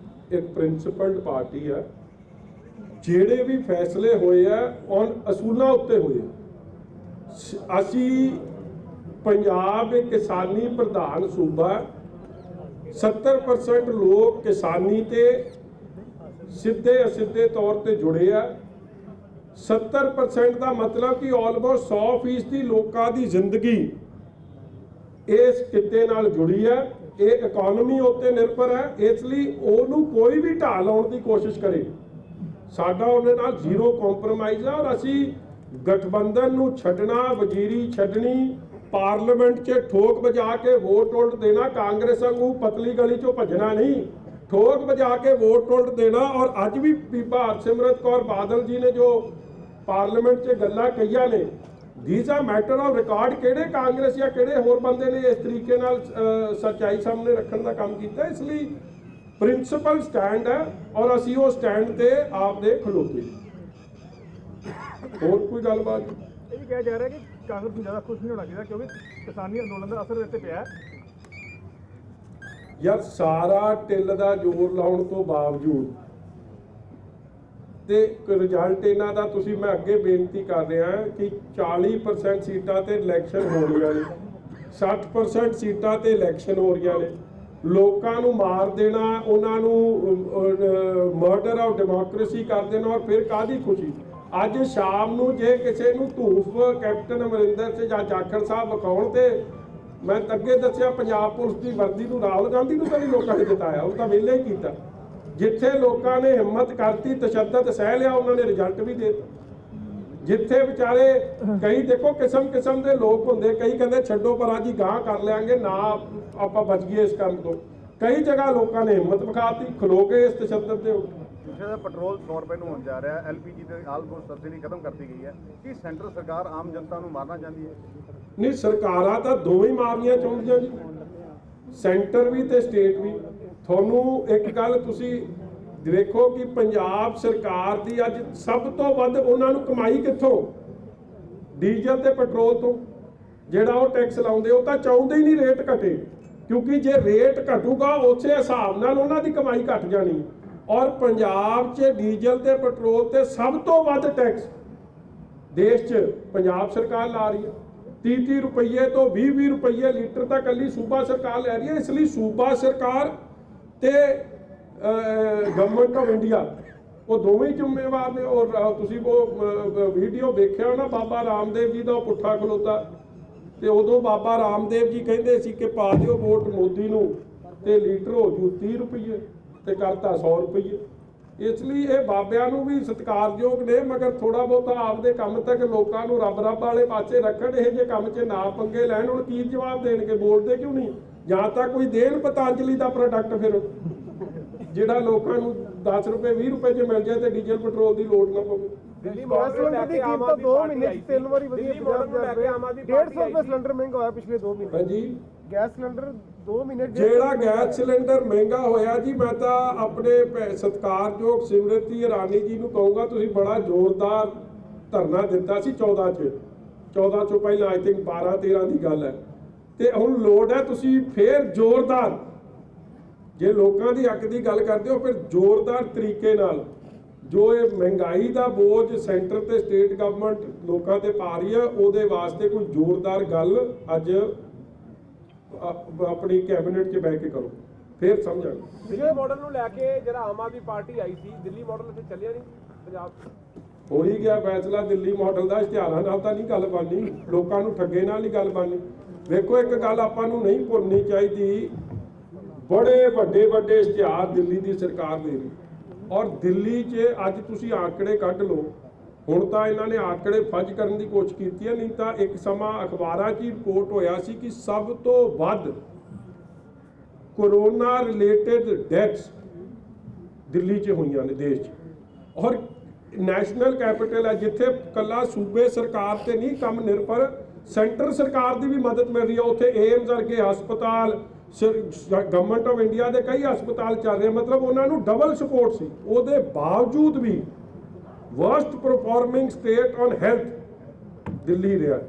ਇੱਕ ਪ੍ਰਿੰਸੀਪਲਡ ਪਾਰਟੀ ਹੈ। ਜਿਹੜੇ ਵੀ ਫੈਸਲੇ ਹੋਏ ਆ ਔਨ ਅਸੂਲਾਂ ਉੱਤੇ ਹੋਏ ਆ। ਅਸੀਂ ਪੰਜਾਬ ਇੱਕ ਕਿਸਾਨੀ ਪ੍ਰਧਾਨ ਸੂਬਾ, 70% ਲੋਕ ਕਿਸਾਨੀ ਤੇ ਸਿੱਧੇ ਅਸਿੱਧੇ ਤੌਰ ਤੇ ਜੁੜੇ ਆ। 70% ਦਾ ਮਤਲਬ ਕਿ ਆਲਮੋਸਟ 100% ਲੋਕਾਂ ਦੀ ਜ਼ਿੰਦਗੀ ਇਸ ਕਿੱਤੇ ਨਾਲ ਜੁੜੀ ਹੈ। ਇਹ ਇਕਨੋਮੀ ਉੱਤੇ ਨਿਰਭਰ ਹੈ। ਇਸ ਲਈ ਉਹਨੂੰ ਕੋਈ ਵੀ ਢਾਹ ਲਾਉਣ ਦੀ ਕੋਸ਼ਿਸ਼ ਕਰੇ, ਸਾਡਾ ਉਹਦੇ ਨਾਲ ਜ਼ੀਰੋ ਕੰਪਰੋਮਾਈਜ਼ ਹੈ। ਔਰ ਅਸੀਂ ਗਠਬੰਧਨ ਨੂੰ ਛੱਡਣਾ, ਵਜ਼ੀਰੀ ਛੱਡਣੀ, ਪਾਰਲੀਮੈਂਟ 'ਚ ਠੋਕ ਵਜਾ ਕੇ ਵੋਟ ਉਲਟ ਦੇਣਾ, ਕਾਂਗਰਸ ਵਾਂਗੂ ਪਤਲੀ ਗਲੀ 'ਚੋਂ ਭੱਜਣਾ ਨਹੀਂ, ਠੋਕ ਵਜਾ ਕੇ ਵੋਟ ਉਲਟ ਦੇਣਾ। ਔਰ ਅੱਜ ਵੀ ਬੀਬਾ ਹਰਸਿਮਰਤ ਕੌਰ ਬਾਦਲ ਜੀ ਨੇ ਜੋ ਪਾਰਲੀਮੈਂਟ 'ਚ ਗੱਲਾਂ ਕਹੀਆਂ ਨੇ, these are matter of record. ਕਿਹੜੇ ਕਾਂਗਰਸ ਜਾਂ ਕਿਹੜੇ ਹੋਰ ਬੰਦੇ ਨੇ ਇਸ ਤਰੀਕੇ ਨਾਲ ਸੱਚਾਈ ਸਾਹਮਣੇ ਰੱਖਣ ਦਾ ਕੰਮ ਕੀਤਾ? ਇਸ ਲਈ ਪ੍ਰਿੰਸੀਪਲ ਸਟੈਂਡ ਹੈ ਔਰ ਅਸੀਂ ਉਹ ਸਟੈਂਡ ਤੇ ਆਪਦੇ ਖਲੋਤੇ। ਹੋਰ ਕੋਈ ਗੱਲਬਾਤ? ਇਹ ਵੀ ਕਿਹਾ ਜਾ ਰਿਹਾ ਕਿ ਕਾਂਗਰਸ ਨੂੰ ਜ਼ਿਆਦਾ ਖੁਸ਼ ਨਹੀਂ ਹੋਣਾ ਚਾਹੀਦਾ ਕਿਉਂਕਿ ਕਿਸਾਨੀ ਅੰਦੋਲਨ ਦਾ ਅਸਰ ਇੱਥੇ ਪਿਆ ਹੈ। ਯਾਰ ਸਾਰਾ ਟਿੱਲ ਦਾ ਜ਼ੋਰ ਲਾਉਣ ਤੋਂ ਬਾਵਜੂਦ ਤੇ ਰਿਜ਼ਲਟ ਇਹਨਾਂ ਦਾ ਤੁਸੀਂ ਮੈਂ ਅੱਗੇ ਬੇਨਤੀ ਕਰ ਰਿਹਾ ਕਿ 40% ਸੀਟਾਂ ਤੇ ਇਲੈਕਸ਼ਨ ਹੋ ਰਹੀਆਂ ਨੇ, 60% ਸੀਟਾਂ ਤੇ ਇਲੈਕਸ਼ਨ ਹੋ ਰਹੀਆਂ ਨੇ। ਲੋਕਾਂ ਨੂੰ ਮਾਰ ਦੇਣਾ, ਉਹਨਾਂ ਨੂੰ ਮਰਡਰ ਆਫ ਡੈਮੋਕ੍ਰੇਸੀ ਕਰ ਦੇਣਾ, ਔਰ ਫਿਰ ਕਾਹਦੀ ਖੁਸ਼ੀ। ਅੱਜ ਸ਼ਾਮ ਨੂੰ ਜੇ ਕਿਸੇ ਨੂੰ ਧੂਫ ਕੈਪਟਨ ਅਮਰਿੰਦਰ ਸਿੰਘ ਜਾਂ ਜਾਖੜ ਸਾਹਿਬ ਵਿਖਾਉਣ ਤੇ ਮੈਂ ਅੱਗੇ ਦੱਸਿਆ ਪੰਜਾਬ ਪੁਲਿਸ ਦੀ ਵਰਦੀ ਨੂੰ ਰਾਹੁਲ ਗਾਂਧੀ ਨੂੰ ਤਾਂ ਨਹੀਂ ਲੋਕਾਂ ਨੇ ਜਿਤਾਇਆ, ਉਹ ਤਾਂ ਵਿਹਲੇ ਹੀ ਕੀਤਾ। ਜਿੱਥੇ ਲੋਕਾਂ ਨੇ ਹਿੰਮਤ ਕਰਤੀ, ਤਸ਼ੱਦਦ ਸਹਿ ਲਿਆ, ਉਹਨਾਂ ਨੇ ਰਿਜ਼ਲਟ ਵੀ ਦੇ ਦਿੱਤਾ। ਜਿੱਥੇ ਵਿਚਾਰੇ ਕਈ ਦੇਖੋ ਕਿਸਮ ਦੇ ਲੋਕ ਹੁੰਦੇ, ਕਈ ਕਹਿੰਦੇ ਛੱਡੋ ਪਰਾਂ ਜੀ ਗਾਂਹ ਕਰ ਲਿਆਂਗੇ ਨਾ ਆਪਾਂ ਬਚ ਗਏ ਇਸ ਕੰਮ ਤੋਂ। ਕਈ ਜਗ੍ਹਾ ਲੋਕਾਂ ਨੇ ਹਿੰਮਤ ਵਿਖਾਤੀ, ਖਲੋ ਗਏ ਇਸ ਤਸ਼ੱਦਦ ਦੇ ਉੱਤੇ। ਦੂਸਰੇ ਦਾ ਪੈਟਰੋਲ 100 ਰੁਪਏ ਨੂੰ ਹੋਣ ਜਾ ਰਿਹਾ ਹੈ, LPG ਤੇ ਆਲਮੋਸਟ ਸਬਸਿਡੀ ਖਤਮ ਕਰਤੀ ਗਈ ਹੈ। ਕੀ ਸੈਂਟਰ ਸਰਕਾਰ ਆਮ ਜਨਤਾ ਨੂੰ ਮਾਰਨਾ ਚਾਹੁੰਦੀ ਹੈ? ਨਹੀਂ, ਸਰਕਾਰਾਂ ਤਾਂ ਦੋਵੇਂ ਹੀ ਮਾਰਨੀਆਂ ਚਾਹੁੰਦੀਆਂ ਜੀ, ਸੈਂਟਰ ਵੀ ਤੇ ਸਟੇਟ ਵੀ। ਤੁਹਾਨੂੰ ਇੱਕ ਗੱਲ ਤੁਸੀਂ ਦੇਖੋ ਕਿ ਪੰਜਾਬ ਸਰਕਾਰ ਦੀ ਅੱਜ ਸਭ ਤੋਂ ਵੱਧ ਉਹਨਾਂ ਨੂੰ ਕਮਾਈ ਕਿੱਥੋਂ? ਡੀਜ਼ਲ ਤੇ ਪੈਟਰੋਲ ਤੋਂ। ਜਿਹੜਾ ਉਹ ਟੈਕਸ ਲਾਉਂਦੇ, ਉਹ ਤਾਂ ਚਾਹੁੰਦੇ ਹੀ ਨਹੀਂ ਰੇਟ ਘਟੇ, ਕਿਉਂਕਿ ਜੇ ਰੇਟ ਘਟੂਗਾ ਉਸੇ ਹਿਸਾਬ ਨਾਲ ਉਹਨਾਂ ਦੀ ਕਮਾਈ ਘਟ ਜਾਣੀ। ਔਰ ਪੰਜਾਬ 'ਚ ਡੀਜ਼ਲ ਤੇ ਪੈਟਰੋਲ ਤੇ ਸਭ ਤੋਂ ਵੱਧ ਟੈਕਸ ਦੇਸ਼ 'ਚ ਪੰਜਾਬ ਸਰਕਾਰ ਲਾ ਰਹੀ ਹੈ। 30 ਰੁਪਏ ਤੋਂ 20 ਰੁਪਏ ਲੀਟਰ ਤਾਂ ਕੱਲੀ ਸੂਬਾ ਸਰਕਾਰ ਲੈ ਰਹੀ ਹੈ। ਇਸ ਲਈ ਸੂਬਾ ਸਰਕਾਰ ਤੇ ਗਵਰਨਮੈਂਟ ਆਫ ਇੰਡੀਆ ਉਹ ਦੋਵੇਂ ਹੀ ਜ਼ਿੰਮੇਵਾਰ ਨੇ। ਔਰ ਤੁਸੀਂ ਉਹ ਵੀਡੀਓ ਵੇਖਿਆ ਨਾ ਬਾਬਾ ਰਾਮਦੇਵ ਜੀ ਦਾ, ਉਹ ਪੁੱਠਾ ਖਲੋਤਾ ਤੇ ਉਦੋਂ ਬਾਬਾ ਰਾਮਦੇਵ ਜੀ ਕਹਿੰਦੇ ਸੀ ਕਿ ਪਾ ਦਿਓ ਵੋਟ ਮੋਦੀ ਨੂੰ ਤੇ ਲੀਟਰ ਹੋ ਜੂ 30 ਰੁਪਏ ਤੇ ਕਰਤਾ 100 ਰੁਪਏ। ਇਸ ਲਈ ਇਹ ਬਾਬਿਆਂ ਨੂੰ ਵੀ ਸਤਿਕਾਰਯੋਗ ਨੇ, ਮਗਰ ਥੋੜਾ ਬਹੁਤਾ ਆਪਦੇ ਕੰਮ ਤੱਕ ਲੋਕਾਂ ਨੂੰ ਰੱਬ ਵਾਲੇ ਪਾਸੇ ਰੱਖਣ। ਇਹ ਜੇ ਕੰਮ 'ਚ ਨਾ ਪੰਗੇ ਲੈਣ, ਹੁਣ ਕੀ ਜਵਾਬ ਦੇਣਗੇ? ਬੋਲਦੇ ਕਿਉਂ ਨਹੀਂ? ਜਾਂ ਤਾਂ ਕੋਈ ਦੇਣ ਪਤੰਜਲੀ ਦਾ ਪ੍ਰੋਡਕਟ ਫਿਰ ਜਿਹੜਾ ਲੋਕਾਂ ਨੂੰ 10 ਰੁਪਏ 20 ਰੁਪਏ 'ਚ ਮਿਲ ਜਾਏ ਤੇ ਡੀਜ਼ਲ ਪੈਟਰੋਲ ਦੀ ਲੋੜ ਨਾ ਪਵੇ। ਦਿੱਲੀ ਮਾਡਲ ਨੂੰ ਲੈ ਕੇ ਆਮ ਆਦਮੀ 2 ਮਹੀਨੇ 'ਚ 3 ਵਾਰੀ ਵਧੀ। ਪੰਜਾਬ ਨੂੰ ਲੈ ਕੇ ਆਮ ਆਦਮੀ 150 ਰੁਪਏ ਸਿਲੰਡਰ ਮਹਿੰਗਾ ਹੋਇਆ ਪਿਛਲੇ 2 ਮਹੀਨੇ। ਹਾਂਜੀ, ਗੈਸ ਸਿਲੰਡਰ 2 ਮਹੀਨੇ ਜਿਹੜਾ ਗੈਸ ਸਿਲੰਡਰ ਮਹਿੰਗਾ ਹੋਇਆ ਜੀ, ਮੈਂ ਤਾਂ ਆਪਣੇ ਸਤਿਕਾਰਯੋਗ ਸਿਮਰਤੀ ਇਰਾਨੀ ਜੀ ਨੂੰ ਕਹੂੰਗਾ, ਤੁਸੀਂ ਬੜਾ ਜ਼ੋਰਦਾਰ ਧਰਨਾ ਦਿੱਤਾ ਸੀ 14 ਚੋਂ ਪਹਿਲਾਂ ਆਈ ਥਿੰਕ 12-13 ਦੀ ਗੱਲ ਹੈ, ਤੇ ਹੁਣ ਲੋੜ ਹੈ ਤੁਸੀਂ ਫੇਰ ਜ਼ੋਰਦਾਰ, ਜੇ ਲੋਕਾਂ ਦੀ ਹੱਕ ਦੀ ਗੱਲ ਕਰਦੇ ਹੋ ਫਿਰ ਜ਼ੋਰਦਾਰ ਤਰੀਕੇ ਨਾਲ ਜੋ ਇਹ ਮਹਿੰਗਾਈ ਦਾ ਬੋਝ ਸੈਂਟਰ ਤੇ ਸਟੇਟ ਗਵਰਨਮੈਂਟ ਲੋਕਾਂ ਤੇ ਪਾ ਰਹੀ ਹੈ, ਉਹਦੇ ਵਾਸਤੇ ਕੋਈ ਜ਼ੋਰਦਾਰ ਗੱਲ ਅੱਜ ਆਪਣੀ ਕੈਬਨਿਟ 'ਚ ਬਹਿ ਕੇ ਕਰੋ, ਫਿਰ ਸਮਝਾਂਗੇ। ਦਿੱਲੀ ਮਾਡਲ ਨੂੰ ਲੈ ਕੇ ਜਿਹੜਾ ਆਮ ਆਦਮੀ ਪਾਰਟੀ ਆਈ ਸੀ, ਦਿੱਲੀ ਮਾਡਲ ਇੱਥੇ ਚੱਲਿਆ ਨਹੀਂ ਪੰਜਾਬ 'ਚ। ਹੋ ਹੀ ਗਿਆ ਫੈਸਲਾ ਦਿੱਲੀ ਮਾਡਲ ਦਾ। ਇਸ਼ਤਿਹਾਰਾਂ ਨਾਲ ਤਾਂ ਨਹੀਂ ਗੱਲ ਬਣਨੀ, ਲੋਕਾਂ ਨੂੰ ਠੱਗੇ ਨਾਲ ਨਹੀਂ ਗੱਲ ਬਣਨੀ। ਵੇਖੋ ਇੱਕ ਗੱਲ ਆਪਾਂ ਨੂੰ ਨਹੀਂ ਭੁੱਲਣੀ ਚਾਹੀਦੀ, ਬੜੇ ਵੱਡੇ ਇਸ਼ਤਿਹਾਰ ਦਿੱਲੀ ਦੀ ਸਰਕਾਰ ਦੇ ਰਹੀ, ਔਰ ਦਿੱਲੀ 'ਚ ਅੱਜ ਤੁਸੀਂ ਆંકੜੇ ਕੱਢ ਲਓ। ਹੁਣ ਤਾਂ ਇਹਨਾਂ ਨੇ ਆંકੜੇ ਫੱਜ ਕਰਨ ਦੀ ਕੋਸ਼ਿਸ਼ ਕੀਤੀ ਹੈ, ਨਹੀਂ ਤਾਂ ਇੱਕ ਸਮਾਂ ਅਖਬਾਰਾਂ 'ਚ ਹੀ ਰਿਪੋਰਟ ਹੋਇਆ ਸੀ ਕਿ ਸਭ ਤੋਂ ਵੱਧ ਕੋਰੋਨਾ ਰਿਲੇਟਡ ਡੈਥਸ ਦਿੱਲੀ 'ਚ ਹੋਈਆਂ ਨੇ ਦੇਸ਼ 'ਚ। ਔਰ ਨੈਸ਼ਨਲ ਕੈਪੀਟਲ ਹੈ, ਜਿੱਥੇ ਕੱਲਾ ਸੂਬੇ ਸਰਕਾਰ ਤੇ ਨਹੀਂ ਕੰਮ ਨਿਰਭਰ, ਸੈਂਟਰ ਸਰਕਾਰ ਦੀ ਵੀ ਮਦਦ ਮਿਲ ਰਹੀ ਹੈ। ਉੱਥੇ ਏਮਜ਼ ਵਰਗੇ ਹਸਪਤਾਲ, ਗਵਰਨਮੈਂਟ ਆਫ ਇੰਡੀਆ ਦੇ ਕਈ ਹਸਪਤਾਲ ਚੱਲ ਰਹੇ, ਮਤਲਬ ਉਹਨਾਂ ਨੂੰ ਡਬਲ ਸਪੋਰਟ ਸੀ। ਉਹਦੇ ਬਾਵਜੂਦ ਵੀ worst performing state on health Delhi ਰਿਹਾ।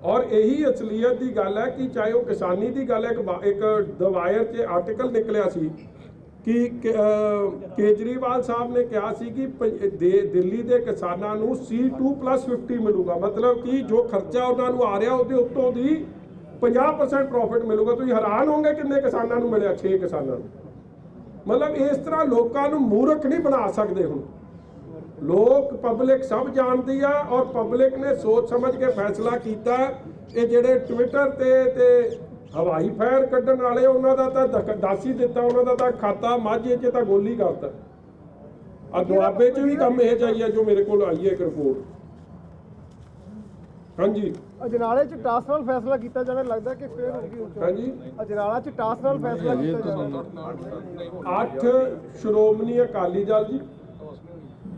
ਔਰ ਇਹੀ ਅਸਲੀਅਤ ਦੀ ਗੱਲ ਹੈ ਕਿ ਚਾਹੇ ਉਹ ਕਿਸਾਨੀ ਦੀ ਗੱਲ ਹੈ, ਇੱਕ ਦਵਾਇਰ 'ਚ ਆਰਟੀਕਲ ਨਿਕਲਿਆ ਸੀ ਕਿ ਕੇਜਰੀਵਾਲ ਸਾਹਿਬ ਨੇ ਕਿਹਾ ਸੀ ਕਿ ਦਿੱਲੀ ਦੇ ਕਿਸਾਨਾਂ ਨੂੰ C2+50 ਮਿਲੂਗਾ, ਮਤਲਬ ਕਿ ਜੋ ਖਰਚਾ ਉਹਨਾਂ ਨੂੰ ਆ ਰਿਹਾ ਉਹਦੇ ਉੱਤੋਂ ਦੀ 50% ਪ੍ਰੋਫਿਟ ਮਿਲੂਗਾ। ਤੁਸੀਂ ਹੈਰਾਨ ਹੋਗੇ ਕਿੰਨੇ ਕਿਸਾਨਾਂ ਨੂੰ ਮਿਲਿਆ? 6 ਕਿਸਾਨਾਂ ਨੂੰ। ਮਤਲਬ ਇਸ ਤਰ੍ਹਾਂ ਲੋਕਾਂ ਨੂੰ ਮੂਰਖ ਨਹੀਂ ਬਣਾ ਸਕਦੇ। ਹੁਣ ਲੋਕ, ਪਬਲਿਕ ਸਭ ਜਾਣਦੀ ਆ, ਔਰ ਪਬਲਿਕ ਨੇ ਸੋਚ ਸਮਝ ਕੇ ਫੈਸਲਾ ਕੀਤਾ। ਇਹ ਜਿਹੜੇ ਟਵਿੱਟਰ ਤੇ ਹਵਾਈ ਫਾਇਰ ਕੱਢਣ ਵਾਲੇ, ਉਹਨਾਂ ਦਾ ਤਾਂ ਦੱਸ ਹੀ ਦਿੱਤਾ, ਉਹਨਾਂ ਦਾ ਤਾਂ ਖਾਤਾ ਮਾਝੇ 'ਚ ਤਾਂ ਗੋਲੀ ਕਰਤਾ। ਆ ਦੁਆਬੇ 'ਚ ਵੀ ਕੰਮ ਇਹ ਚਾਹੀਏ ਜੋ ਮੇਰੇ ਕੋਲ ਆਈ ਹੈ ਇੱਕ ਰਿਪੋਰਟ। ਹਾਂਜੀ, ਅਜਨਾਲੇ 'ਚ ਟਾਸ ਨਾਲ ਫੈਸਲਾ ਕੀਤਾ ਜਾਣਾ, ਲੱਗਦਾ ਕਿ ਫੇਰ ਹੋਊਗੀ। ਹਾਂਜੀ, ਅਜਨਾਲਾ 'ਚ ਟਾਸ ਨਾਲ ਫੈਸਲਾ ਕੀਤਾ ਜਾਣਾ। 8 ਸ਼੍ਰੋਮਣੀ ਅਕਾਲੀ ਦਲ ਜੀ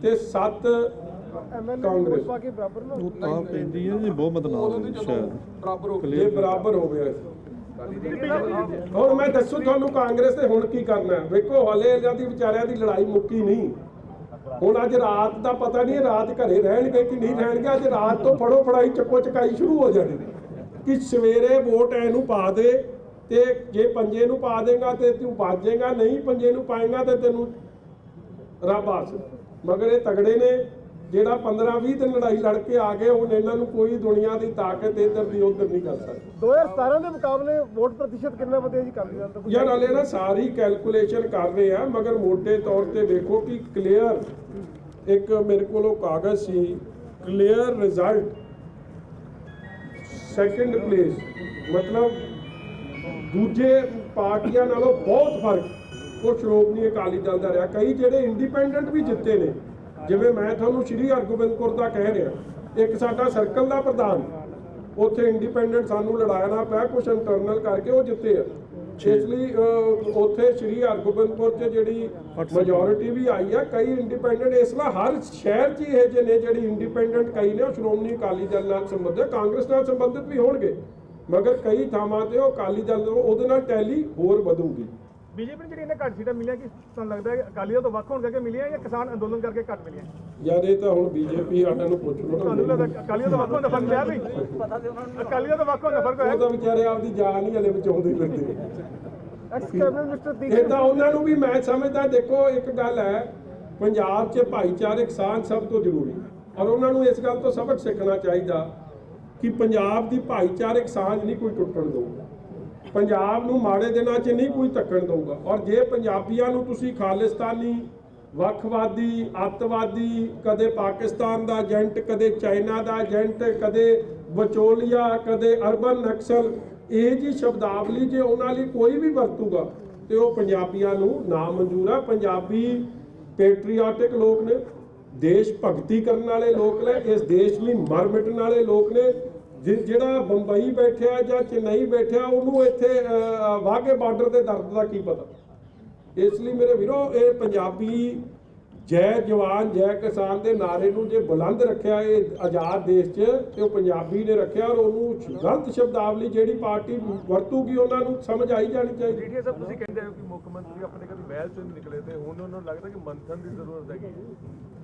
ਤੇ 7 ਕਾਂਗਰਸ। ਬਾਕੀ ਬਰਾਬਰ ਨਾ ਉਹ ਤਾਂ ਪੈਂਦੀ ਹੈ ਜੀ ਬਹੁਮਤ ਨਾਲ ਸ਼ਾਇਦ ਇਹ ਬਰਾਬਰ ਹੋ ਗਿਆ। ਹੁਣ ਮੈਂ ਦੱਸੂ ਤੁਹਾਨੂੰ ਕਾਂਗਰਸ ਤੇ ਹੁਣ ਕੀ ਕਰਨਾ। ਵੇਖੋ ਹਲੇ ਇਹਨਾਂ ਦੀ ਵਿਚਾਰਿਆਂ ਦੀ ਲੜਾਈ ਮੁੱਕੀ ਨਹੀਂ। ਹੁਣ ਅੱਜ ਰਾਤ ਦਾ ਪਤਾ ਨਹੀਂ ਰਾਤ ਘਰੇ ਰਹਿਣਗੇ ਕਿ ਨਹੀਂ ਰਹਿਣਗੇ। ਅੱਜ ਰਾਤ ਤੋਂ ਫੜੋ ਫੜਾਈ ਚੱਕੋ ਚਕਾਈ ਸ਼ੁਰੂ ਹੋ ਜਾਣੀ ਕਿ ਸਵੇਰੇ ਵੋਟ ਇਹਨੂੰ ਪਾ ਦੇ, ਤੇ ਜੇ ਪੰਜੇ ਨੂੰ ਪਾ ਦੇਗਾ ਤੇ ਤੂੰ ਬਚ ਜਾਏਗਾ, ਨਹੀਂ ਪੰਜੇ ਨੂੰ ਪਾਏਗਾ ਤੇ ਤੈਨੂੰ ਰੱਬ ਆਸ। ਮਗਰ ਇਹ ਤਗੜੇ ਨੇ, ਜਿਹੜਾ 15-20 ਦਿਨ ਲੜਾਈ ਲੜ ਕੇ ਆ ਗਏ, ਹੁਣ ਇਹਨਾਂ ਨੂੰ ਕੋਈ ਦੁਨੀਆ ਦੀ ਤਾਕਤ ਇੱਧਰ ਦੀ ਉੱਧਰ ਨਹੀਂ ਕਰ ਸਕਦੀ। 2017 ਦੇ ਮੁਕਾਬਲੇ ਵੋਟ ਪ੍ਰਤੀਸ਼ਤ ਕਿੰਨਾ ਵਧਿਆ ਜੀ ਅਕਾਲੀ ਦਲ ਦਾ? ਯਾਰ ਹਾਲੇ ਨਾ ਸਾਰੀ ਕੈਲਕੂਲੇਸ਼ਨ ਕਰ ਰਹੇ ਆ, ਮਗਰ ਮੋਟੇ ਤੌਰ ਤੇ ਵੇਖੋ ਕਿ ਕਲੀਅਰ ਇੱਕ ਮੇਰੇ ਕੋਲੋਂ ਕਾਗਜ਼ ਸੀ, ਕਲੀਅਰ ਰਿਜ਼ਲਟ ਸੈਕੰਡ ਪਲੇਸ, ਮਤਲਬ ਦੂਜੇ ਪਾਰਟੀਆਂ ਨਾਲੋਂ ਬਹੁਤ ਫਰਕ ਉਹ ਸ਼੍ਰੋਮਣੀ ਅਕਾਲੀ ਦਲ ਦਾ ਰਿਹਾ। ਕਈ ਜਿਹੜੇ ਇੰਡੀਪੈਂਡੈਂਟ ਵੀ ਜਿੱਤੇ ਨੇ, ਜਿਵੇਂ ਮੈਂ ਤੁਹਾਨੂੰ ਸ਼੍ਰੀ ਹਰਗੋਬਿੰਦਪੁਰ ਦਾ ਕਹਿ ਰਿਹਾ, ਇੱਕ ਸਾਡਾ ਸਰਕਲ ਦਾ ਪ੍ਰਧਾਨ ਉੱਥੇ ਇੰਡੀਪੈਂਡੈਂਟ ਸਾਨੂੰ ਲੜਾਇਆ ਪਿਆ, ਕੁਝ ਇੰਟਰਨਲ ਕਰਕੇ ਉਹ ਜਿੱਤੇ ਆ। ਇਸ ਲਈ ਉੱਥੇ ਸ਼੍ਰੀ ਹਰਗੋਬਿੰਦਪੁਰ 'ਚ ਜਿਹੜੀ ਮੈਜੋਰਿਟੀ ਵੀ ਆਈ ਆ, ਕਈ ਇੰਡੀਪੈਂਡੈਂਟ ਇਸ ਲਈ ਹਰ ਸ਼ਹਿਰ 'ਚ ਹੀ ਇਹ ਜਿਹੇ ਨੇ ਜਿਹੜੀ ਇੰਡੀਪੈਂਡੈਂਟ ਕਈ ਨੇ ਉਹ ਸ਼੍ਰੋਮਣੀ ਅਕਾਲੀ ਦਲ ਨਾਲ ਸੰਬੰਧਿਤ, ਕਾਂਗਰਸ ਨਾਲ ਸੰਬੰਧਿਤ ਵੀ ਹੋਣਗੇ, ਮਗਰ ਕਈ ਥਾਵਾਂ ਤੇ ਉਹ ਅਕਾਲੀ ਦਲ ਨੂੰ ਉਹਦੇ ਨਾਲ ਟੈਲੀ ਹੋਰ ਵਧੂਗੀ। ਬੀਜੇਪੀ ਨੂੰ ਜਿਹੜੀ ਇਹਨਾਂ ਘੱਟ ਸੀਟਾਂ ਮਿਲੀਆਂ, ਕਿ ਤੁਹਾਨੂੰ ਲੱਗਦਾ ਹੈ ਅਕਾਲੀ ਦਲ ਤੋਂ ਵੱਖ ਹੋਣ ਕਰਕੇ ਮਿਲੀਆਂ ਜਾਂ ਕਿਸਾਨ ਅੰਦੋਲਨ ਕਰਕੇ ਘੱਟ ਮਿਲੀਆਂ? ਯਾਰ ਇਹ ਤਾਂ ਹੁਣ ਬੀਜੇਪੀ ਵਾਲਿਆਂ ਨੂੰ ਪੁੱਛ ਲਓ ਤੁਹਾਨੂੰ ਨਾ। ਲੱਗਦਾ ਅਕਾਲੀ ਦਲ ਤੋਂ ਵੱਖ ਹੋਣ ਦਾ ਫਰਕ ਪਿਆ ਵੀ? ਅਕਾਲੀ ਦਲ ਤੋਂ ਵੱਖ ਹੋਣ ਦਾ ਫਰਕ ਹੋਇਆ? ਉਹ ਤਾਂ ਵਿਚਾਰੇ ਆਪਦੀ ਜਾਨ ਹੀ ਹਲੇ ਬਚਾਉਂਦੇ ਫਿਰਦੇ। ਐਕਸ ਕੈਬਨਿਟ ਮਿਨਿਸਟਰ ਇਹ ਤਾਂ ਉਹਨਾਂ ਨੂੰ ਵੀ ਮੈਂ ਸਮਝਦਾ, ਦੇਖੋ ਇੱਕ ਗੱਲ ਹੈ, ਪੰਜਾਬ 'ਚ ਭਾਈਚਾਰਕ ਸਾਂਝ ਸਭ ਤੋਂ ਜ਼ਰੂਰੀ, ਔਰ ਉਹਨਾਂ ਨੂੰ ਇਸ ਗੱਲ ਤੋਂ ਸਬਕ ਸਿੱਖਣਾ ਚਾਹੀਦਾ ਕਿ ਪੰਜਾਬ ਦੀ ਭਾਈਚਾਰਕ ਸਾਂਝ ਨਹੀਂ ਕੋਈ ਟੁੱਟਣ ਦਊਗਾ, ਪੰਜਾਬ ਨੂੰ ਮਾੜੇ ਦਿਨਾਂ 'ਚ ਨਹੀਂ ਕੋਈ ਧੱਕਣ ਦਊਗਾ। ਔਰ ਜੇ ਪੰਜਾਬੀਆਂ ਨੂੰ ਤੁਸੀਂ ਖਾਲਿਸਤਾਨੀ, ਵੱਖਵਾਦੀ, ਅੱਤਵਾਦੀ, ਕਦੇ ਪਾਕਿਸਤਾਨ ਦਾ ਏਜੰਟ, ਕਦੇ ਚਾਈਨਾ ਦਾ ਏਜੰਟ, ਕਦੇ ਵਿਚੋਲੀਆ, ਕਦੇ ਅਰਬਨ ਨਕਸਲ, ਇਹ ਜੀ ਸ਼ਬਦਾਵਲੀ ਜੇ ਉਹਨਾਂ ਲਈ ਕੋਈ ਵੀ ਵਰਤੂਗਾ ਤੇ ਉਹ ਪੰਜਾਬੀਆਂ ਨੂੰ ਨਾ ਮਨਜ਼ੂਰ ਆ। ਪੰਜਾਬੀ ਪੈਟਰੀਆਟਿਕ ਲੋਕ ਨੇ, ਦੇਸ਼ ਭਗਤੀ ਕਰਨ ਵਾਲੇ ਲੋਕ ਨੇ, ਇਸ ਦੇਸ਼ ਲਈ ਮਰ ਮਿਟਣ ਵਾਲੇ ਲੋਕ ਨੇ। ਜਿਹੜਾ ਬੰਬਈ ਬੈਠਿਆ ਜਾਂ ਚੇਨਈ ਬੈਠਿਆ, ਉਹਨੂੰ ਇੱਥੇ ਵਾਘੇ ਬਾਰਡਰ ਦੇ ਦਰਦ ਦਾ ਕੀ ਪਤਾ। ਇਸ ਲਈ ਮੇਰੇ ਵੀਰੋ, ਇਹ ਪੰਜਾਬੀ ਜੈ ਜਵਾਨ ਜੈ ਕਿਸਾਨ ਦੇ ਨਾਰੇ ਨੂੰ ਜੇ ਬੁਲੰਦ ਰੱਖਿਆ ਇਹ ਆਜ਼ਾਦ ਦੇਸ਼ 'ਚ, ਤੇ ਉਹ ਪੰਜਾਬੀ ਨੇ ਰੱਖਿਆ, ਔਰ ਉਹਨੂੰ ਗਲਤ ਸ਼ਬਦਾਵਲੀ ਜਿਹੜੀ ਪਾਰਟੀ ਵਰਤੂਗੀ ਉਹਨਾਂ ਨੂੰ ਸਮਝ ਆਈ ਜਾਣੀ ਚਾਹੀਦੀ। ਡੀਟੀਏ ਸਾਹਿਬ, ਤੁਸੀਂ ਕਹਿੰਦੇ ਹੋ ਕਿ ਮੁੱਖ ਮੰਤਰੀ ਆਪਣੇ ਕਦੀ ਮਹਿਲ ਚੋਂ ਨਿਕਲੇ, ਤੇ ਹੁਣ ਉਹਨਾਂ ਨੂੰ ਲੱਗਦਾ ਕਿ ਮੰਥਨ ਦੀ ਜ਼ਰੂਰਤ ਹੈਗੀ।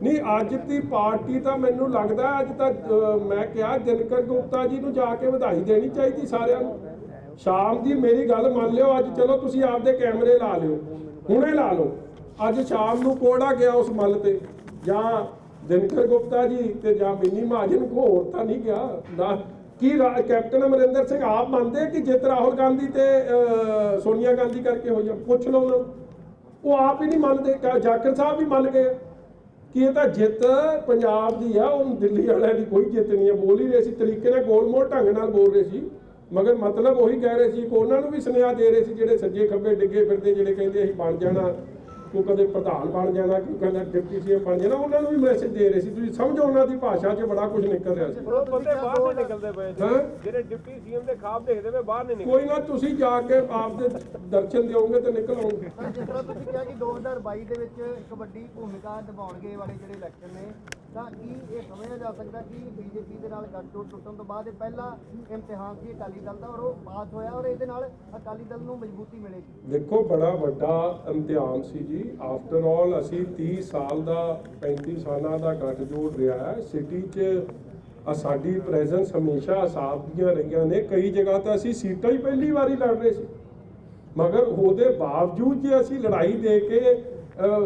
ਨਹੀਂ, ਅੱਜ ਦੀ ਪਾਰਟੀ ਤਾਂ ਮੈਨੂੰ ਲੱਗਦਾ, ਅੱਜ ਤਾਂ ਮੈਂ ਕਿਹਾ ਦਿਨਕਰ ਗੁਪਤਾ ਜੀ ਨੂੰ ਜਾ ਕੇ ਵਧਾਈ ਦੇਣੀ ਚਾਹੀਦੀ ਸਾਰਿਆਂ ਨੂੰ। ਸ਼ਾਮ ਦੀ ਮੇਰੀ ਗੱਲ ਮੰਨ ਲਿਓ, ਅੱਜ ਚਲੋ ਤੁਸੀਂ ਆਪਦੇ ਕੈਮਰੇ ਲਾ ਲਿਓ, ਹੁਣੇ ਲਾ ਲਓ, ਅੱਜ ਸ਼ਾਮ ਨੂੰ ਕੋੜਾ ਗਿਆ ਉਸ ਮੱਲ ਤੇ, ਜਾਂ ਦਿਨਕਰ ਗੁਪਤਾ ਜੀ ਤੇ ਜਾਂ ਮਿੰਨੀ ਮਹਾਜਨ, ਕੋ ਹੋਰ ਤਾਂ ਨਹੀਂ ਗਿਆ ਨਾ। ਕੀ ਕੈਪਟਨ ਅਮਰਿੰਦਰ ਸਿੰਘ ਆਪ ਮੰਨਦੇ ਕਿ ਜਿੱਤ ਰਾਹੁਲ ਗਾਂਧੀ ਤੇ ਸੋਨੀਆ ਗਾਂਧੀ ਕਰਕੇ ਹੋਈ ਆ? ਪੁੱਛ ਲਓ ਉਹਨਾਂ ਨੂੰ, ਉਹ ਆਪ ਹੀ ਨਹੀਂ ਮੰਨਦੇ। ਜਾਖੜ ਸਾਹਿਬ ਵੀ ਮੰਨ ਗਏ ਕਿ ਇਹ ਤਾਂ ਜਿੱਤ ਪੰਜਾਬ ਦੀ ਆ, ਉਹ ਦਿੱਲੀ ਵਾਲਿਆਂ ਦੀ ਕੋਈ ਜਿੱਤ ਨਹੀਂ ਹੈ। ਬੋਲ ਹੀ ਰਹੇ ਸੀ ਤਰੀਕੇ ਨਾਲ, ਗੋਲਮੋਲ ਢੰਗ ਨਾਲ ਬੋਲ ਰਹੇ ਸੀ, ਮਗਰ ਮਤਲਬ ਉਹੀ ਕਹਿ ਰਹੇ ਸੀ। ਉਹਨਾਂ ਨੂੰ ਵੀ ਸੁਨੇਹਾ ਦੇ ਰਹੇ ਸੀ ਜਿਹੜੇ ਸੱਜੇ ਖੱਬੇ ਡਿੱਗੇ ਫਿਰਦੇ, ਜਿਹੜੇ ਕਹਿੰਦੇ ਅਸੀਂ ਬਣ ਜਾਣਾ, ਕੋਈ ਕਦੇ ਪ੍ਰਧਾਨ ਬਣ ਜਾਣਾ, ਕੋਈ ਕਹਿੰਦਾ ਡਿਪਟੀ ਸੀਐਮ ਬਣ ਜਾਣਾ, ਉਹਨਾਂ ਨੂੰ ਵੀ ਮੈਸੇਜ ਦੇ ਰਹੇ ਸੀ। ਤੁਸੀਂ ਸਮਝੋ, ਉਹਨਾਂ ਦੀ ਭਾਸ਼ਾ 'ਚ ਬੜਾ ਕੁਝ ਨਿਕਲ ਰਿਹਾ ਸੀ। ਉਹ ਬੰਦੇ ਬਾਹਰ ਨਹੀਂ ਨਿਕਲਦੇ ਪਏ, ਜਿਹੜੇ ਡਿਪਟੀ ਸੀਐਮ ਦੇ ਖਾਬ ਦੇਖਦੇ ਪਏ ਬਾਹਰ ਨਹੀਂ ਨਿਕਲਦੇ। ਕੋਈ ਨਾ, ਤੁਸੀਂ ਜਾ ਕੇ ਆਪਦੇ ਦਰਸ਼ਨ ਦਿਓਗੇ ਤੇ ਨਿਕਲ ਆਉਣਗੇ। ਜਿਸ ਤਰ੍ਹਾਂ ਤੁਸੀਂ ਕਿਹਾ ਕਿ 2022 ਦੇ ਵਿੱਚ ਇੱਕ ਵੱਡੀ ਭੂਮਿਕਾ ਨਿਭਾਉਣਗੇ ਵਾਲੇ ਜਿਹੜੇ ਇਲੈਕਸ਼ਨ ਨੇ, ਤਾਂ ਕੀ ਇਹ ਸਮਝਿਆ ਜਾ ਸਕਦਾ ਕਿ ਬੀਜੇਪੀ ਦੇ ਨਾਲ ਗੱਠਜੋੜ ਟੁੱਟਣ ਤੋਂ ਬਾਅਦ ਇਹ ਪਹਿਲਾ ਇਮਤਿਹਾਨ ਸੀ ਅਕਾਲੀ ਦਲ ਦਾ, ਔਰ ਉਹ ਪਾਸ ਹੋਇਆ, ਔਰ ਇਹਦੇ ਨਾਲ ਅਕਾਲੀ ਦਲ ਨੂੰ ਮਜ਼ਬੂਤੀ ਮਿਲੇਗੀ? ਦੇਖੋ, ਬੜਾ ਵੱਡਾ ਇਮਤਿਹਾਨ ਸੀ ਜੀ। ਆਫਟਰ ਆਲ ਅਸੀਂ 30 ਸਾਲ ਦਾ 35 ਸਾਲਾਂ ਦਾ ਗੱਠਜੋੜ ਰਿਹਾ ਹੈ ਸਿਟੀ 'ਚ। ਸਾਡੀ ਪ੍ਰੈਜ਼ੈਂਸ ਹਮੇਸ਼ਾ ਸਾਥ ਦੀਆਂ ਰਹੀਆਂ ਨੇ। ਕਈ ਜਗ੍ਹਾ ਤਾਂ ਅਸੀਂ ਸੀਟਾਂ ਹੀ ਪਹਿਲੀ ਵਾਰੀ ਲੜ ਰਹੇ ਸੀ, ਮਗਰ ਉਹਦੇ ਬਾਵਜੂਦ ਜੇ ਅਸੀਂ ਲੜਾਈ ਦੇ ਕੇ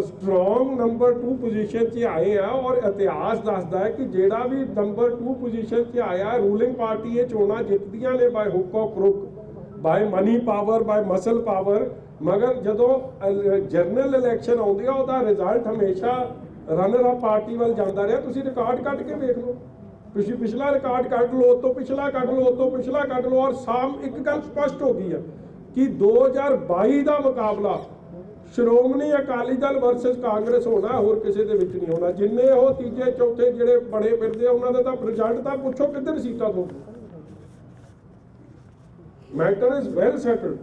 ਸਟਰੋਂਗ ਨੰਬਰ 2 ਪੋਜੀਸ਼ਨ 'ਚ ਆਏ ਆ। ਔਰ ਇਤਿਹਾਸ ਦੱਸਦਾ ਹੈ ਕਿ ਜਿਹੜਾ ਵੀ ਨੰਬਰ 2 ਪੋਜੀਸ਼ਨ 'ਚ ਆਇਆ, ਰੂਲਿੰਗ ਪਾਰਟੀ ਇਹ ਚੋਣਾਂ ਜਿੱਤਦੀਆਂ ਨੇ ਬਾਈ ਹੁੱਕ ਔਰ ਕਰੁੱਕ, ਬਾਈ ਮਨੀ ਪਾਵਰ, ਬਾਈ ਮਸਲ ਪਾਵਰ। ਮਗਰ ਜਦੋਂ ਜਨਰਲ ਇਲੈਕਸ਼ਨ ਆਉਂਦੀ ਆ, ਉਹਦਾ ਰਿਜ਼ਲਟ ਹਮੇਸ਼ਾ ਰਨਰ ਅਪ ਪਾਰਟੀ ਵੱਲ ਜਾਂਦਾ ਰਿਹਾ। ਤੁਸੀਂ ਰਿਕਾਰਡ ਕੱਢ ਕੇ ਵੇਖ ਲਓ, ਤੁਸੀਂ ਪਿਛਲਾ ਰਿਕਾਰਡ ਕੱਢ ਲਓ, ਉਹ ਤੋਂ ਪਿਛਲਾ ਕੱਢ ਲਓ, ਉਹ ਤੋਂ ਪਿਛਲਾ ਕੱਢ ਲਓ, ਔਰ ਇੱਕ ਗੱਲ ਸਪਸ਼ਟ ਹੋ ਗਈ ਹੈ ਕਿ 2022 ਦਾ ਮੁਕਾਬਲਾ ਸ਼੍ਰੋਮਣੀ ਅਕਾਲੀ ਦਲ ਵਰਸਸ ਕਾਂਗਰਸ ਹੋਣਾ, ਹੋਰ ਕਿਸੇ ਦੇ ਵਿੱਚ ਨਹੀਂ ਹੋਣਾ। ਜਿੰਨੇ ਉਹ ਤੀਜੇ ਚੌਥੇ ਜਿਹੜੇ ਬੜੇ ਫਿਰਦੇ ਆ, ਉਹਨਾਂ ਦਾ ਤਾਂ ਰਿਜ਼ਲਟ ਤਾਂ ਪੁੱਛੋ ਕਿੱਧਰ ਸੀਟਾਂ ਤੋਂ। Matter is well settled.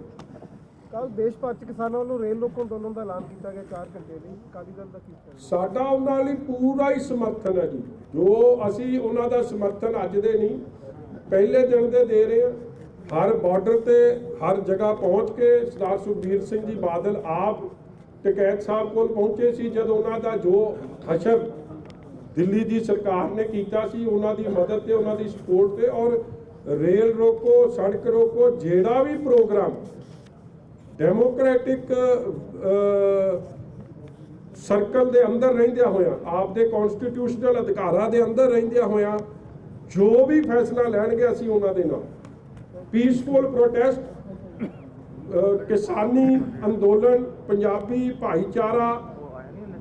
ਕੱਲ ਦੇਸ਼ ਭਰ 'ਚ ਕਿਸਾਨਾਂ ਵੱਲੋਂ ਰੇਲ ਰੋਕੋ ਅੰਦੋਲਨ ਦਾ ਐਲਾਨ ਕੀਤਾ ਗਿਆ 4 ਘੰਟੇ ਲਈ, ਅਕਾਲੀ ਦਲ ਦਾ ਕੀ ਕਹਿਣਾ? ਸਾਡਾ ਉਹਨਾਂ ਲਈ ਪੂਰਾ ਹੀ ਸਮਰਥਨ ਹੈ ਜੀ। ਜੋ ਅਸੀਂ ਉਹਨਾਂ ਦਾ ਸਮਰਥਨ ਅੱਜ ਦੇ ਨਹੀਂ, ਪਹਿਲੇ ਦਿਨ ਦੇ ਰਹੇ ਹਾਂ। ਹਰ ਬਾਰਡਰ ਤੇ ਹਰ ਜਗ੍ਹਾ ਪਹੁੰਚ ਕੇ ਸਰਦਾਰ ਸੁਖਬੀਰ ਸਿੰਘ ਜੀ ਬਾਦਲ ਆਪ ਟਕੈਤ ਸਾਹਿਬ ਕੋਲ ਪਹੁੰਚੇ ਸੀ ਜਦੋਂ ਉਹਨਾਂ ਦਾ ਜੋ ਹਸ਼ਰ ਦਿੱਲੀ ਦੀ ਸਰਕਾਰ ਨੇ ਕੀਤਾ ਸੀ, ਉਹਨਾਂ ਦੀ ਮਦਦ ਤੇ ਉਹਨਾਂ ਦੀ ਸਪੋਰਟ ਤੇ, ਔਰ ਰੇਲ ਰੋਕੋ, ਸੜਕ ਰੋਕੋ, ਜਿਹੜਾ ਵੀ ਪ੍ਰੋਗਰਾਮ ਡੈਮੋਕ੍ਰੈਟਿਕ ਸਰਕਲ ਦੇ ਅੰਦਰ ਰਹਿੰਦਿਆਂ ਹੋਇਆਂ, ਆਪਦੇ ਕਨਸਟੀਟਿਊਸ਼ਨਲ ਅਧਿਕਾਰਾਂ ਦੇ ਅੰਦਰ ਰਹਿੰਦਿਆਂ ਹੋਇਆਂ ਜੋ ਵੀ ਫੈਸਲਾ ਲੈਣਗੇ ਅਸੀਂ ਉਹਨਾਂ ਦੇ ਨਾਲ। ਪੀਸਫੁਲ ਪ੍ਰੋਟੈਸਟ, ਕਿਸਾਨੀ ਅੰਦੋਲਨ, ਪੰਜਾਬੀ ਭਾਈਚਾਰਾ,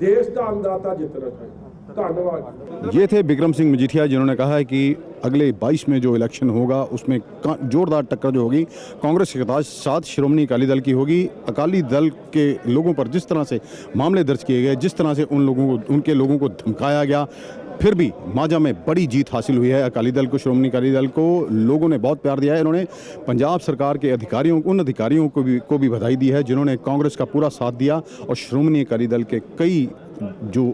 देश का अंदाता जितना चाहिए। धन्यवाद। ये थे बिक्रम सिंह मजीठिया, जिन्होंने कहा है कि अगले 22 में जो इलेक्शन होगा उसमें जोरदार टक्कर जो होगी कांग्रेस के साथ श्रोमणी अकाली दल की होगी। अकाली दल के लोगों पर जिस तरह से मामले दर्ज किए गए, जिस तरह से उनके लोगों को धमकाया गया, फिर भी माजा में बड़ी जीत हासिल हुई है अकाली दल को। श्रोमणी अकाली दल को लोगों ने बहुत प्यार दिया है। इन्होंने पंजाब सरकार के अधिकारियों, उन अधिकारियों को भी बधाई दी है जिन्होंने कांग्रेस का पूरा साथ दिया और श्रोमणी अकाली दल के कई जो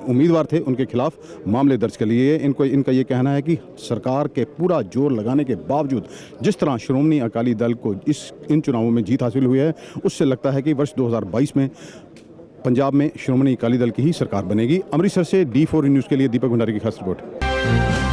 उम्मीदवार थे उनके खिलाफ मामले दर्ज कर लिए। इनका ये कहना है कि सरकार के पूरा जोर लगाने के बावजूद जिस तरह श्रोमणी अकाली दल को इन चुनावों में जीत हासिल हुई है, उससे लगता है कि वर्ष 2022 में पंजाब में श्रोमणी अकाली दल की ही सरकार बनेगी। अमृतसर से D4 न्यूज़ के लिए दीपक भंडारी की खास रिपोर्ट।